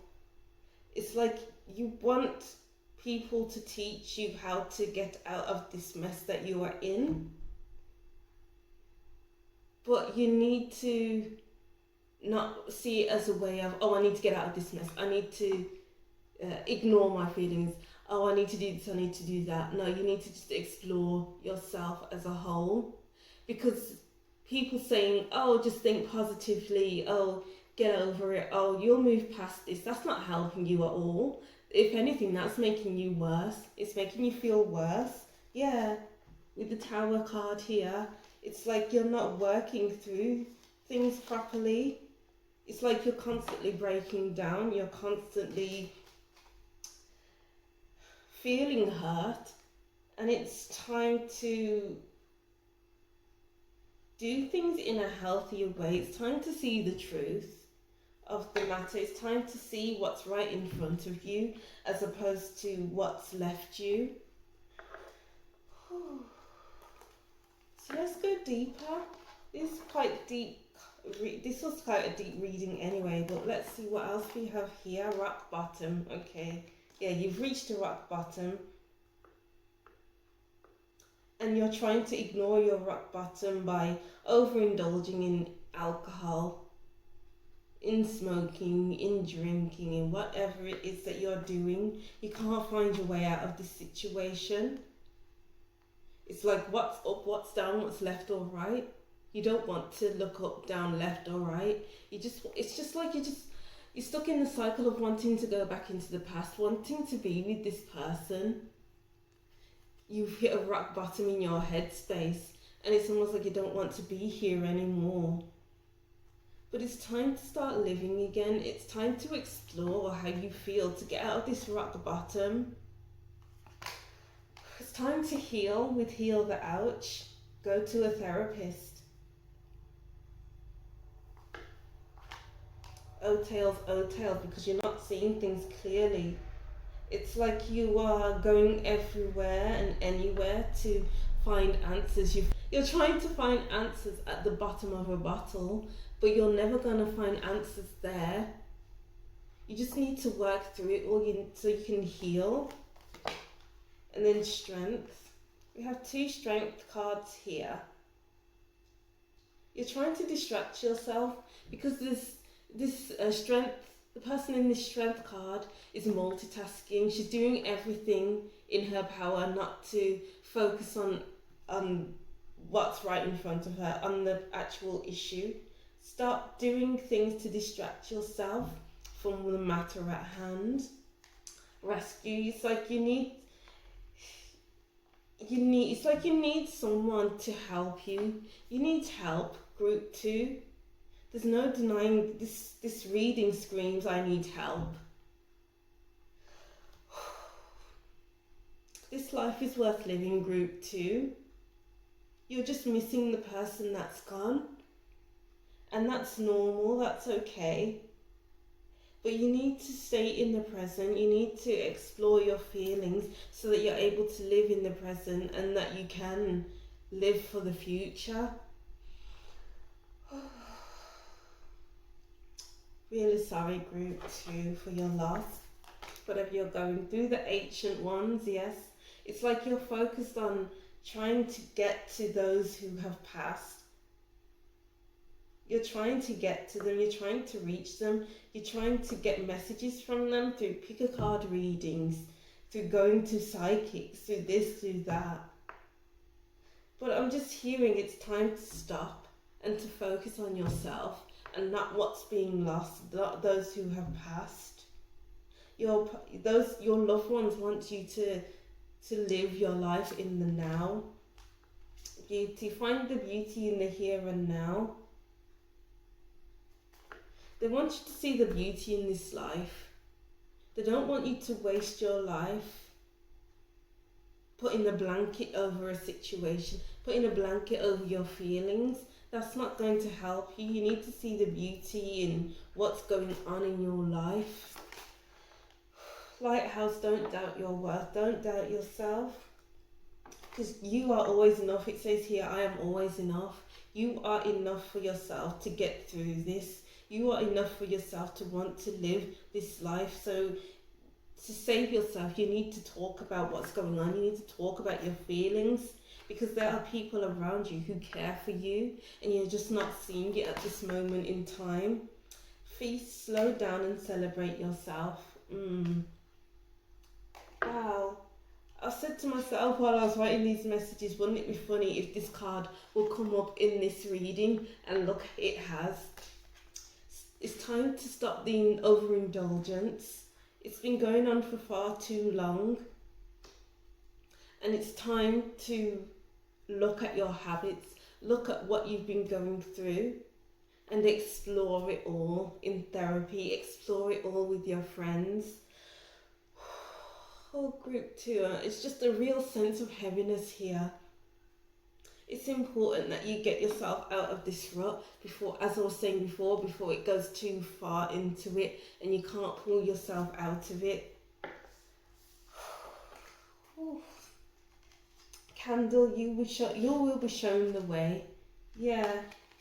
A: It's like you want people to teach you how to get out of this mess that you are in. But you need to not see it as a way of, oh, I need to get out of this mess. I need to ignore my feelings. Oh, I need to do this, I need to do that. No, you need to just explore yourself as a whole. Because people saying, oh, just think positively, oh, get over it, oh, you'll move past this, that's not helping you at all. If anything, that's making you worse. It's making you feel worse. Yeah, with the Tower card here, it's like you're not working through things properly. It's like you're constantly breaking down, you're constantly feeling hurt, and it's time to do things in a healthier way. It's time to see the truth of the matter. It's time to see what's right in front of you as opposed to what's left you. So let's go deeper. This is quite deep. This was quite a deep reading anyway, but let's see what else we have here. Rock bottom. Okay. Yeah, you've reached a rock bottom. And you're trying to ignore your rock bottom by overindulging in alcohol, in smoking, in drinking, in whatever it is that you're doing. You can't find your way out of this situation. It's like what's up, what's down, what's left or right. You don't want to look up, down, left or right. It's just like you're stuck in the cycle of wanting to go back into the past, wanting to be with this person. You've hit a rock bottom in your headspace, and it's almost like you don't want to be here anymore. But it's time to start living again. It's time to explore how you feel, to get out of this rock bottom. It's time to heal with Heal the Ouch. Go to a therapist. O tails, because you're not seeing things clearly. It's like you are going everywhere and anywhere to find answers. You're trying to find answers at the bottom of a bottle, but you're never going to find answers there. You just need to work through it all so you can heal. And then Strength. We have 2 Strength cards here. You're trying to distract yourself because this Strength, the person in this Strength card is multitasking. She's doing everything in her power not to focus on what's right in front of her, on the actual issue. Stop doing things to distract yourself from the matter at hand. Rescue. It's like you need someone to help you. You need help. Group 2. There's no denying this reading screams, I need help. This life is worth living, Group 2. You're just missing the person that's gone. And that's normal, that's okay. But you need to stay in the present, you need to explore your feelings so that you're able to live in the present and that you can live for the future. Really sorry, group 2, for your loss. Whatever you're going through, the ancient ones, yes. It's like you're focused on trying to get to those who have passed. You're trying to get to them, you're trying to reach them, you're trying to get messages from them through pick a card readings, through going to psychics, through this, through that. But I'm just hearing it's time to stop and to focus on yourself and not what's being lost, not those who have passed. Your loved ones want you to live your life in the now. Beauty, find the beauty in the here and now. They want you to see the beauty in this life. They don't want you to waste your life putting a blanket over a situation, putting a blanket over your feelings. That's not going to help you. You need to see the beauty in what's going on in your life. Lighthouse, don't doubt your worth. Don't doubt yourself. Because you are always enough. It says here, I am always enough. You are enough for yourself to get through this. You are enough for yourself to want to live this life. So to save yourself, you need to talk about what's going on. You need to talk about your feelings. Because there are people around you who care for you and you're just not seeing it at this moment in time. Feast, slow down and celebrate yourself. Wow. I said to myself while I was writing these messages, wouldn't it be funny if this card will come up in this reading? And look, it has. It's time to stop the overindulgence. It's been going on for far too long. And it's time to look at your habits, look at what you've been going through and explore it all in therapy, explore it all with your friends. Oh, group 2, it's just a real sense of heaviness here. It's important that you get yourself out of this rut before, as I was saying before it goes too far into it and you can't pull yourself out of it. Candle, you will be shown the way. Yeah,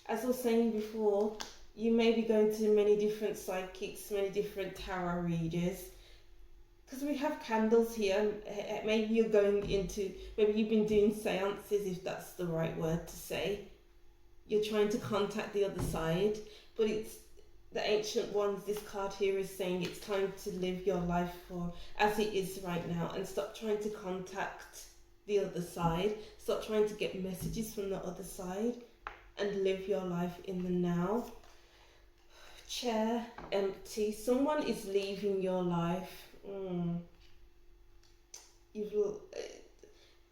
A: as I was saying before, you may be going to many different psychics, many different tarot readers. Because we have candles here. Maybe you're going into, maybe you've been doing seances, if that's the right word to say. You're trying to contact the other side, but it's the ancient ones. This card here is saying it's time to live your life for as it is right now and stop trying to contact the other side. Stop trying to get messages from the other side and live your life in the now. Chair, empty. Someone is leaving your life.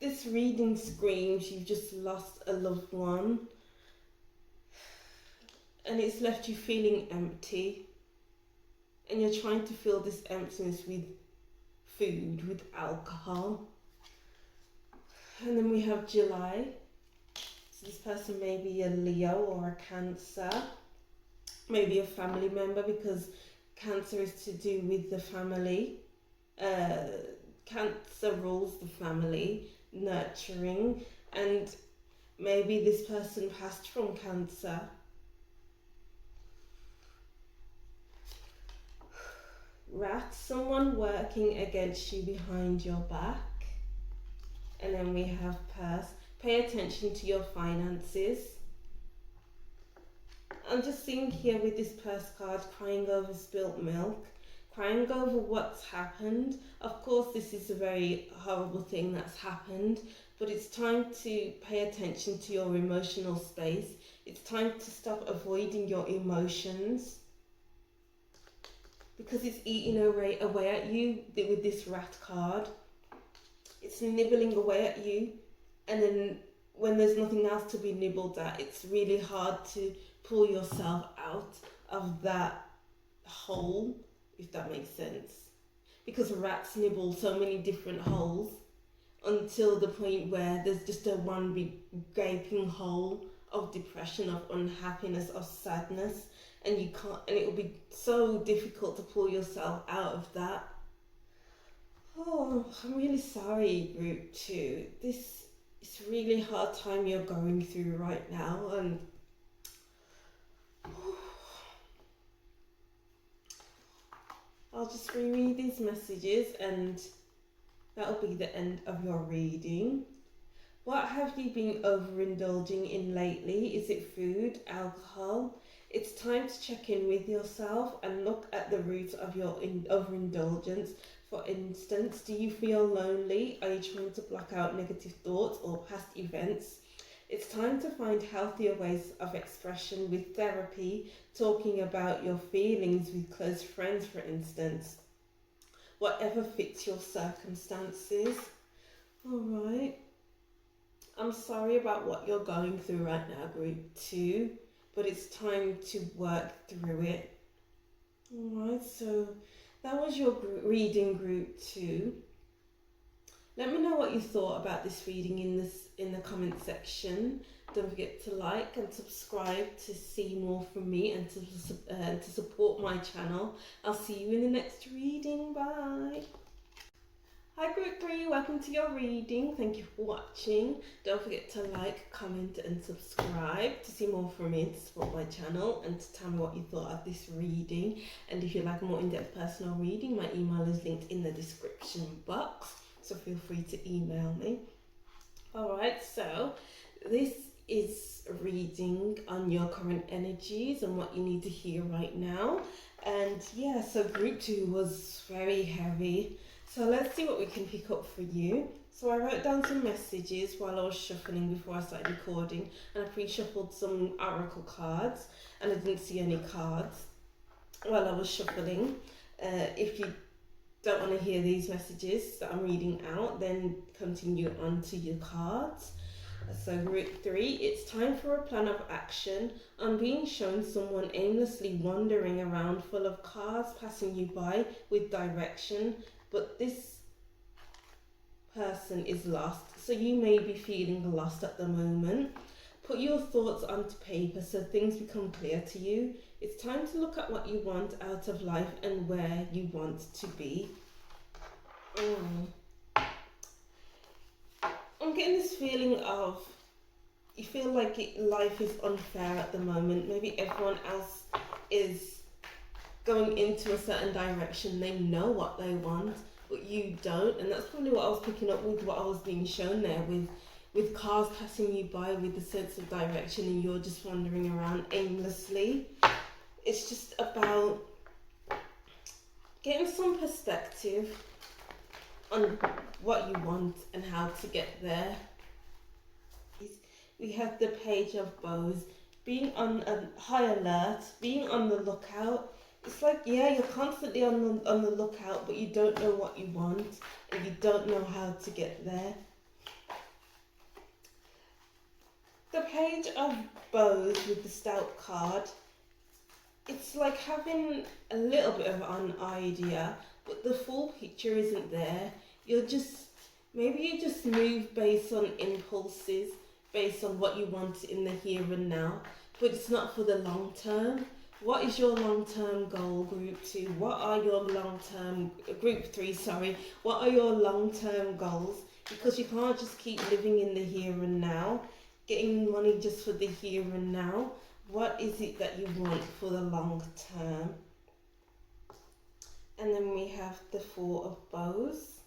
A: This reading screams you've just lost a loved one and it's left you feeling empty, and you're trying to fill this emptiness with food, with alcohol. And then we have July. So this person may be a Leo or a Cancer, maybe a family member, because Cancer is to do with the family. Cancer rules the family, nurturing, and maybe this person passed from Cancer. Rat, someone working against you behind your back. And then we have Purse, pay attention to your finances. I'm just seeing here with this Purse card, crying over spilt milk, crying over what's happened. Of course, this is a very horrible thing that's happened, but it's time to pay attention to your emotional space. It's time to stop avoiding your emotions, because it's eating away at you with this Rat card. It's nibbling away at you, and then when there's nothing else to be nibbled at, it's really hard to pull yourself out of that hole, if that makes sense. Because rats nibble so many different holes until the point where there's just a one big gaping hole of depression, of unhappiness, of sadness, and you can't, and it will be so difficult to pull yourself out of that. Oh, I'm really sorry, group 2. This is a really hard time you're going through right now, and I'll just reread these messages and that'll be the end of your reading. What have you been overindulging in lately? Is it food, alcohol? It's time to check in with yourself and look at the roots of your overindulgence. For instance, do you feel lonely? Are you trying to block out negative thoughts or past events? It's time to find healthier ways of expression with therapy, talking about your feelings with close friends, for instance. Whatever fits your circumstances. Alright. I'm sorry about what you're going through right now, group 2, but it's time to work through it. Alright, so that was your reading, group 2. Let me know what you thought about this reading in the comment section. Don't forget to like and subscribe to see more from me and to support my channel. I'll see you in the next reading. Bye. Hi group 3, welcome to your reading. Thank you for watching. Don't forget to like, comment and subscribe to see more from me and to support my channel, and to tell me what you thought of this reading. And if you'd like a more in-depth personal reading, my email is linked in the description box, so feel free to email me. Alright, so this is a reading on your current energies and what you need to hear right now. And yeah, so group 2 was very heavy. So let's see what we can pick up for you. So I wrote down some messages while I was shuffling before I started recording, and I pre-shuffled some oracle cards, and I didn't see any cards while I was shuffling. If you don't want to hear these messages that I'm reading out, then continue on to your cards. So group 3, it's time for a plan of action. I'm being shown someone aimlessly wandering around, full of cars passing you by with direction, but this person is lost, so you may be feeling lost at the moment. Put your thoughts onto paper so things become clear to you. It's time to look at what you want out of life and where you want to be. I'm getting this feeling of, you feel like life is unfair at the moment. Maybe everyone else is going into a certain direction. They know what they want, but you don't. And that's probably what I was picking up with what I was being shown there, with cars passing you by with the sense of direction, and you're just wandering around aimlessly. It's just about getting some perspective on what you want and how to get there. We have the Page of Bows, being on a high alert, being on the lookout. It's like, yeah, you're constantly on the lookout, but you don't know what you want and you don't know how to get there. The Page of Bows with the Stout card, it's like having a little bit of an idea, but the full picture isn't there. Maybe you just move based on impulses, based on what you want in the here and now, but it's not for the long term. What is your long-term goal, group 2? What are your long-term, group 3, sorry, what are your long-term goals? Because you can't just keep living in the here and now, getting money just for the here and now. What is it that you want for the long term? And then we have the Four of Bows.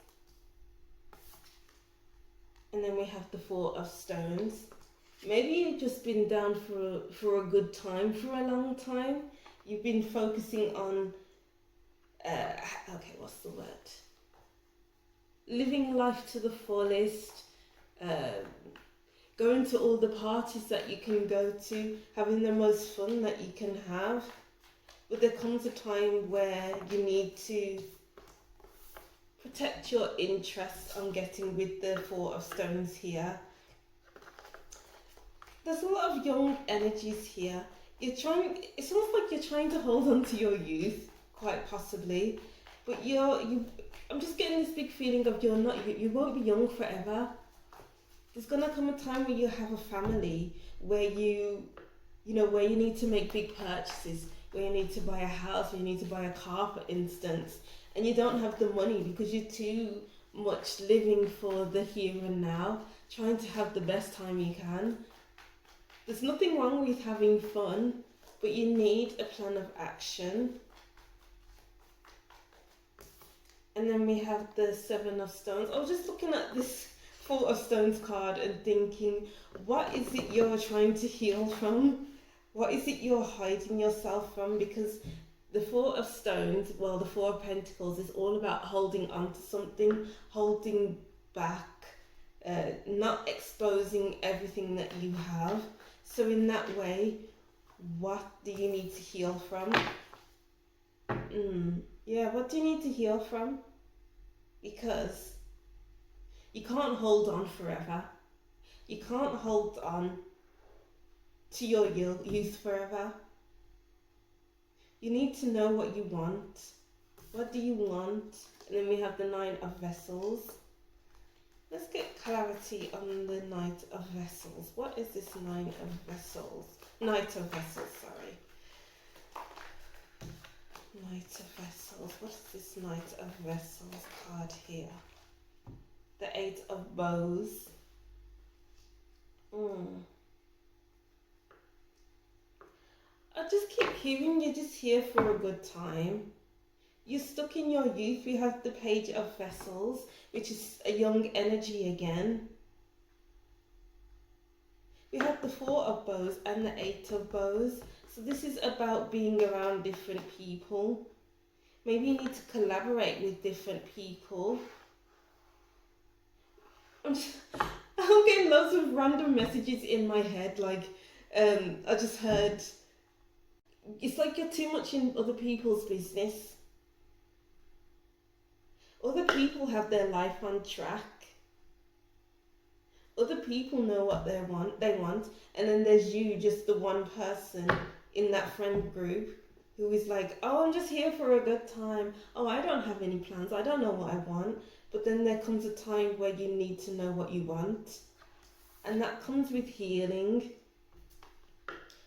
A: And then we have the Four of Stones. Maybe you've just been down for a good time, for a long time. You've been focusing on, what's the word? Living life to the fullest, going to all the parties that you can go to, having the most fun that you can have. But there comes a time where you need to protect your interests on getting with the Four of Stones here. There's a lot of young energies here. It's almost like you're trying to hold on to your youth, quite possibly. But I'm just getting this big feeling of you won't be young forever. There's gonna come a time where you have a family, where where you need to make big purchases, where you need to buy a house, where you need to buy a car, for instance, and you don't have the money because you're too much living for the here and now, trying to have the best time you can. There's nothing wrong with having fun, but you need a plan of action. And then we have the Seven of Stones. I was just looking at this Four of Stones card and thinking, what is it you're trying to heal from? What is it you're hiding yourself from? Because the Four of Stones, well, the Four of Pentacles is all about holding on to something, holding back, not exposing everything that you have. So in that way, what do you need to heal from? Yeah, what do you need to heal from? Because you can't hold on forever. You can't hold on to your youth forever. You need to know what you want. What do you want? And then we have the Nine of Vessels. Let's get clarity on the Knight of Vessels. What is this Nine of Vessels? Knight of Vessels, sorry. Knight of Vessels. What is this Knight of Vessels card here? The Eight of Bows. I just keep hearing you're just here for a good time. You're stuck in your youth. We have the Page of Vessels, which is a young energy again. We have the Four of Bows and the Eight of Bows. So this is about being around different people. Maybe you need to collaborate with different people. I'm getting loads of random messages in my head. Like, I just heard, it's like you're too much in other people's business. Other people have their life on track. Other people know what they want, and then there's you, just the one person in that friend group who is like, oh, I'm just here for a good time. Oh, I don't have any plans. I don't know what I want. But then there comes a time where you need to know what you want. And that comes with healing.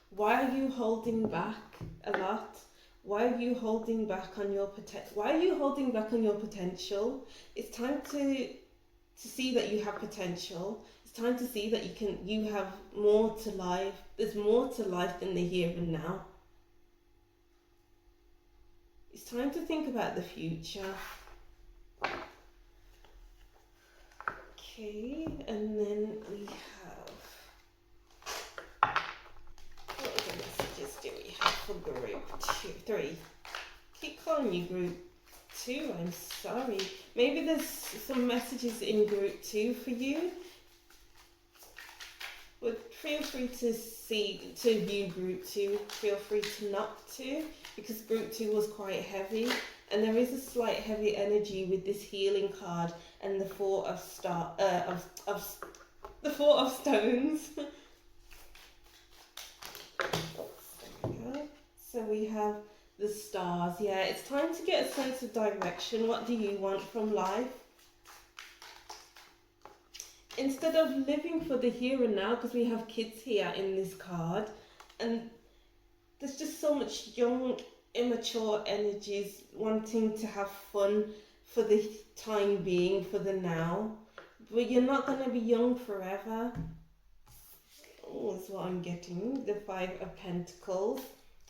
A: Why are you holding back a lot? Why are you holding back on your potential? It's time to see that you have potential. It's time to see that you have more to life. There's more to life than the here and now. It's time to think about the future. Okay, and then we have, what other messages do we have for group 3? Keep calling you group 2, I'm sorry. Maybe there's some messages in group 2 for you. But feel free to view group 2. Feel free to not to, because group 2 was quite heavy. And there is a slight heavy energy with this healing card and the Four of Stones. So we have the stars. Yeah, it's time to get a sense of direction. What do you want from life? Instead of living for the here and now, because we have kids here in this card, and there's just so much young, immature energies wanting to have fun for the time being, for the now. But you're not going to be young forever. Oh, that's what I'm getting. The Five of Pentacles.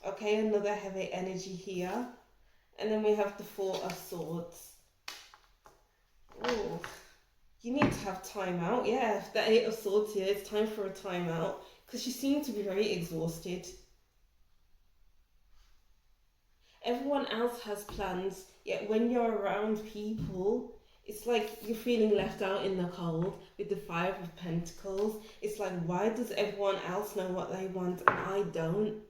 A: Okay, another heavy energy here. And then we have the Four of Swords. Oh, you need to have time out. Yeah, the Eight of Swords here. It's time for a time out, because you seem to be very exhausted. Everyone else has plans, yet when you're around people, it's like you're feeling left out in the cold with the Five of Pentacles. It's like, why does everyone else know what they want and I don't?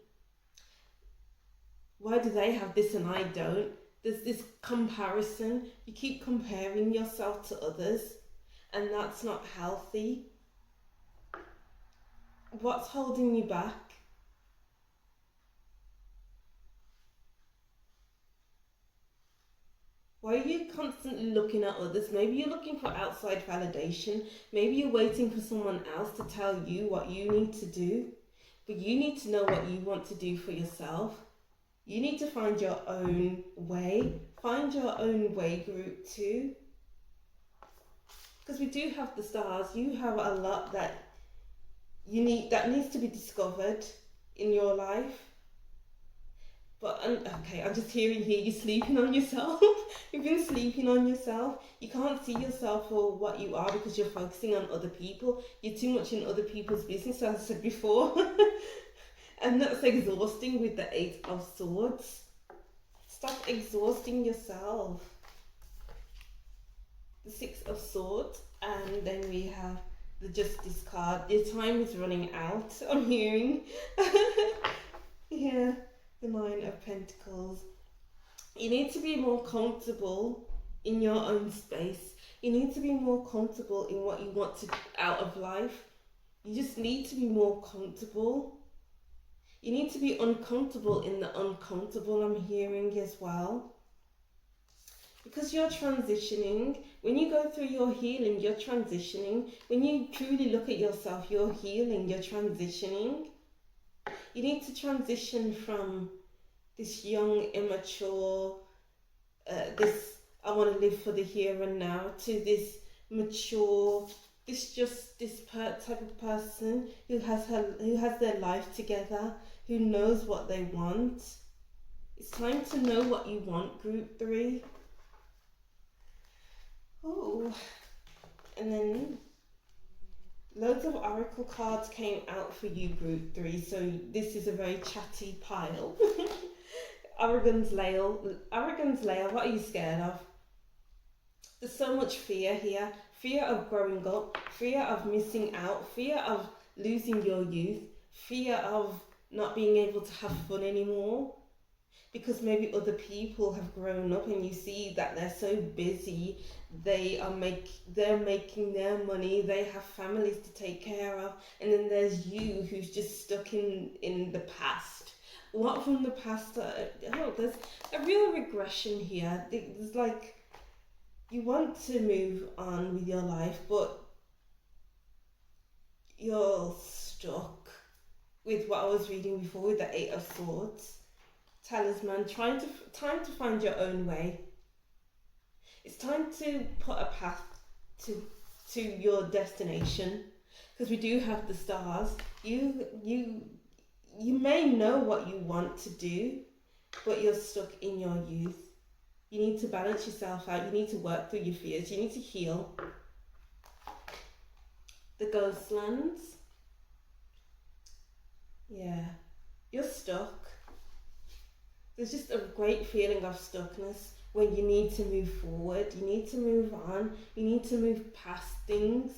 A: Why do they have this and I don't? There's this comparison. You keep comparing yourself to others, and that's not healthy. What's holding you back? Why are you constantly looking at others? Maybe you're looking for outside validation. Maybe you're waiting for someone else to tell you what you need to do. But you need to know what you want to do for yourself. You need to find your own way. Find your own way, group 2. Because we do have the stars. You have a lot that that needs to be discovered in your life. But okay, I'm just hearing here you're sleeping on yourself. You've been sleeping on yourself. You can't see yourself for what you are because you're focusing on other people. You're too much in other people's business, as I said before. And that's exhausting with the 8 of Swords. Stop exhausting yourself. The 6 of Swords, and then we have the Justice card. Your time is running out, I'm hearing. Yeah. The 9 of Pentacles. You need to be more comfortable in your own space. You need to be more comfortable in what you want to out of life. You just need to be more comfortable. You need to be uncomfortable in the uncomfortable, I'm hearing as well. Because you're transitioning. When you go through your healing, you're transitioning. When you truly look at yourself, you're healing, you're transitioning. You need to transition from this young, immature, I want to live for the here and now, to this mature, this type of person who has their life together, who knows what they want. It's time to know what you want, group 3. Oh, and then loads of oracle cards came out for you, group 3, so this is a very chatty pile. Arrogance layer, what are you scared of? There's so much fear here. Fear of growing up, fear of missing out, fear of losing your youth, fear of not being able to have fun anymore. Because maybe other people have grown up and you see that they're so busy, they're making their money, they have families to take care of, and then there's you who's just stuck in the past. What from the past? There's a real regression here. There's like, you want to move on with your life, but you're stuck with what I was reading before with the 8 of Swords. Talisman, time to find your own way. It's time to put a path to your destination, because we do have the stars. You may know what you want to do, but you're stuck in your youth. You need to balance yourself out. You need to work through your fears. You need to heal. The Ghostlands. Yeah, you're stuck. There's just a great feeling of stuckness when you need to move forward. You need to move on. You need to move past things.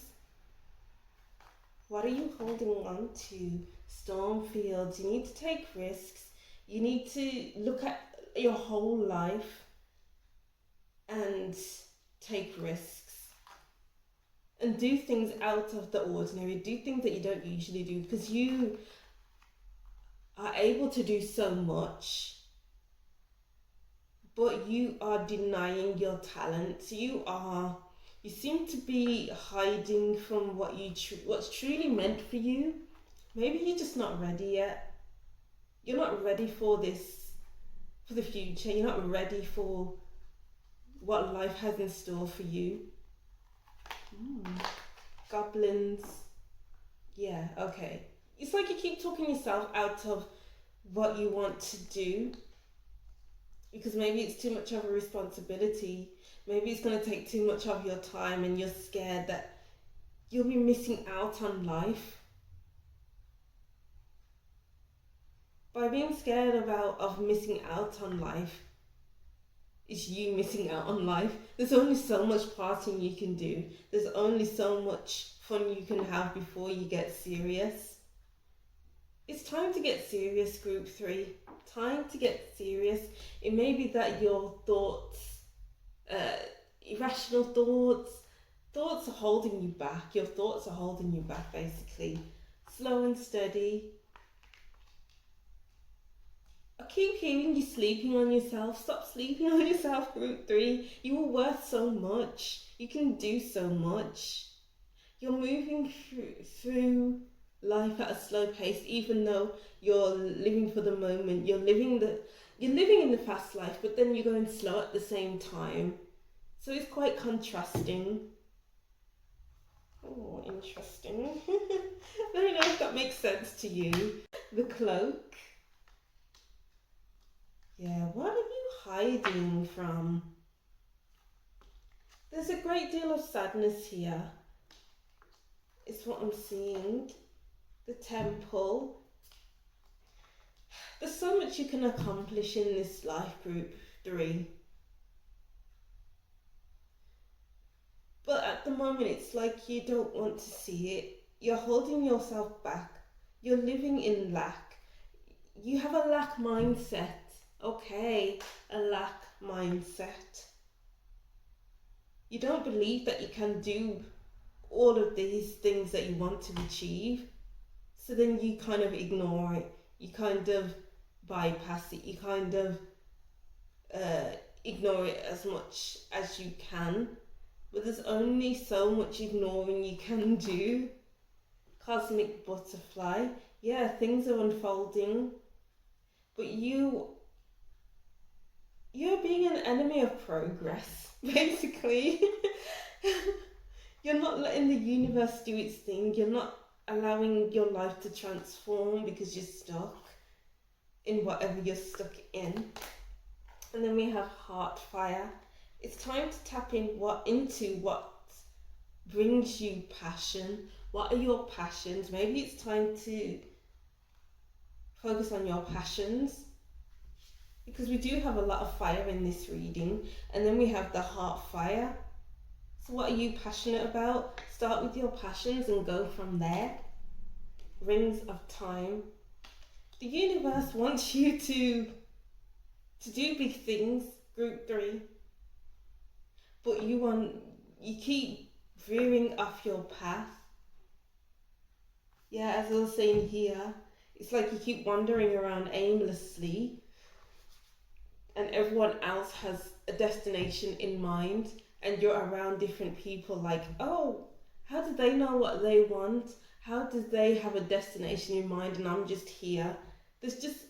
A: What are you holding on to? Stormfields. You need to take risks. You need to look at your whole life and take risks. And do things out of the ordinary. Do things that you don't usually do, because you are able to do so much, but you are denying your talents. You seem to be hiding from what's truly meant for you. Maybe you're just not ready yet. You're not ready for this, for the future. You're not ready for what life has in store for you. Goblins. Yeah, okay. It's like you keep talking yourself out of what you want to do, because maybe it's too much of a responsibility. Maybe it's going to take too much of your time, and you're scared that you'll be missing out on life. By being scared of missing out on life, it's you missing out on life. There's only so much partying you can do. There's only so much fun you can have before you get serious. It's time to get serious, group 3. Time to get serious. It may be that your thoughts, irrational thoughts are holding you back. Your thoughts are holding you back, basically. Slow and steady. A keep hearing you sleeping on yourself. Stop sleeping on yourself, group 3. You are worth so much. You can do so much. You're moving through life at a slow pace, even though you're living for the moment. You're living in the fast life, but then you're going slow at the same time. So it's quite contrasting. Oh, interesting. Let me know if that makes sense to you. The cloak. Yeah, what are you hiding from? There's a great deal of sadness here. It's what I'm seeing. The temple. There's so much you can accomplish in this life, group 3. But at the moment, it's like you don't want to see it. You're holding yourself back. You're living in lack. You have a lack mindset. Okay, a lack mindset. You don't believe that you can do all of these things that you want to achieve. So then you kind of ignore it. You kind of bypass it. You kind of ignore it as much as you can. But there's only so much ignoring you can do. Cosmic butterfly. Yeah, things are unfolding. But you're being an enemy of progress, basically. You're not letting the universe do its thing. You're not allowing your life to transform because you're stuck in whatever you're stuck in. And then we have heart fire. It's time to tap into what brings you passion. What are your passions? Maybe it's time to focus on your passions, because we do have a lot of fire in this reading. And then we have the heart fire. So what are you passionate about? Start with your passions and go from there. Rings of time. The universe wants you to do big things, group 3. But you keep veering off your path. Yeah, as I was saying here, it's like you keep wandering around aimlessly and everyone else has a destination in mind, and you're around different people like, oh, how do they know what they want? How do they have a destination in mind and I'm just here? There's just,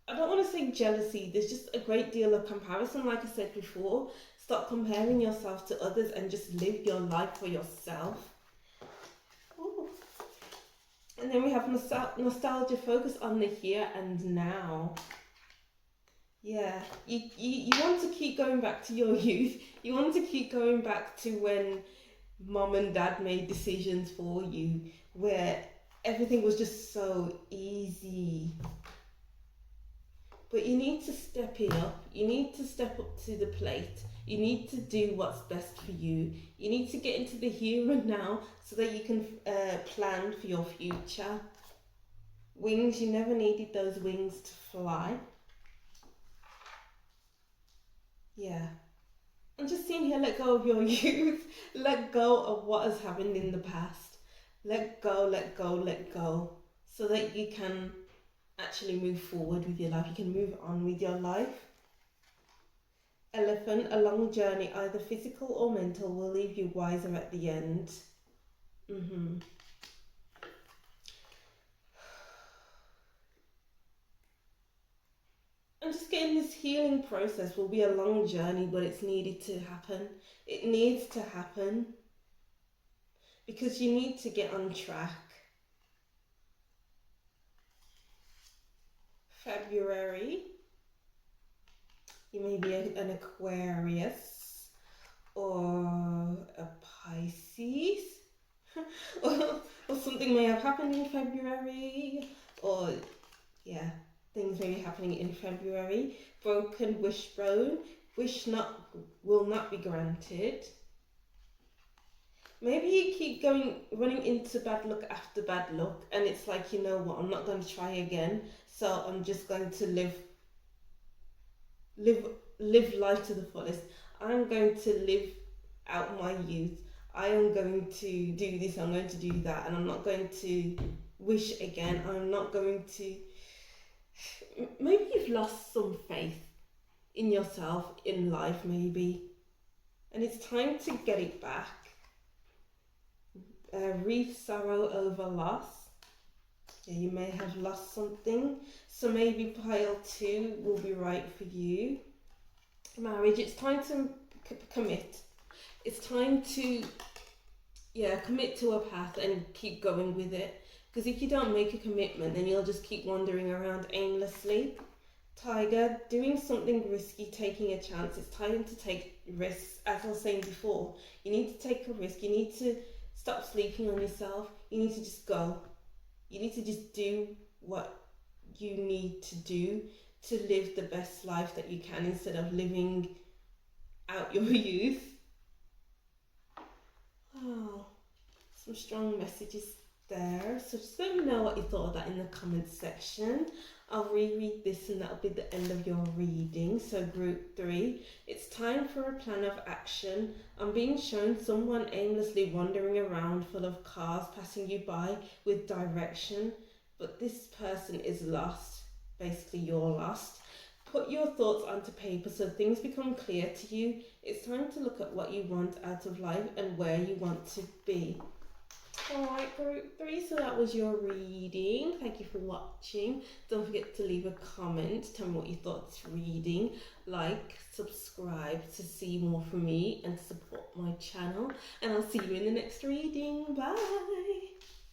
A: I don't want to say jealousy, there's just a great deal of comparison, like I said before. Stop comparing yourself to others and just live your life for yourself. Ooh. And then we have nostalgia, focus on the here and now. Yeah, you want to keep going back to your youth. You want to keep going back to when mom and dad made decisions for you, where everything was just so easy. But you need to step it up. You need to step up to the plate. You need to do what's best for you. You need to get into the here and now so that you can plan for your future. Wings, you never needed those wings to fly. Yeah. I'm just seeing here, let go of your youth. Let go of what has happened in the past. Let go, let go, let go. So that you can actually move forward with your life. You can move on with your life. Elephant, a long journey, either physical or mental, will leave you wiser at the end. I'm just getting this healing process will be a long journey, but it's needed to happen. It needs to happen because you need to get on track. February, you may be an Aquarius or a Pisces or something may have happened in February, or yeah, things may be happening in February. Broken wishbone, will not be granted. Maybe you keep running into bad luck after bad luck, and it's like, you know what, I'm not going to try again, so I'm just going to live life to the fullest. I'm going to live out my youth. I am going to do this, I'm going to do that, and I'm not going to wish again. I'm not going to maybe you've lost some faith in yourself, in life, maybe, and it's time to get it back. Grief, sorrow over loss. Yeah, you may have lost something, so maybe pile 2 will be right for you. Marriage, it's time to commit. It's time to commit to a path and keep going with it. Because if you don't make a commitment, then you'll just keep wandering around aimlessly. Tiger, doing something risky, taking a chance. It's time to take risks. As I was saying before, you need to take a risk. You need to stop sleeping on yourself. You need to just go. You need to just do what you need to do to live the best life that you can, instead of living out your youth. Oh, some strong messages there. So just let me know what you thought of that in the comments section. I'll reread this and that'll be the end of your reading. So group 3, it's time for a plan of action. I'm being shown someone aimlessly wandering around full of cars passing you by with direction, but this person is lost. Basically, you're lost. Put your thoughts onto paper so things become clear to you. It's time to look at what you want out of life and where you want to be. Alright, group 3, so that was your reading. Thank you for watching. Don't forget to leave a comment. Tell me what you thought of this reading. Like, subscribe to see more from me and support my channel. And I'll see you in the next reading. Bye!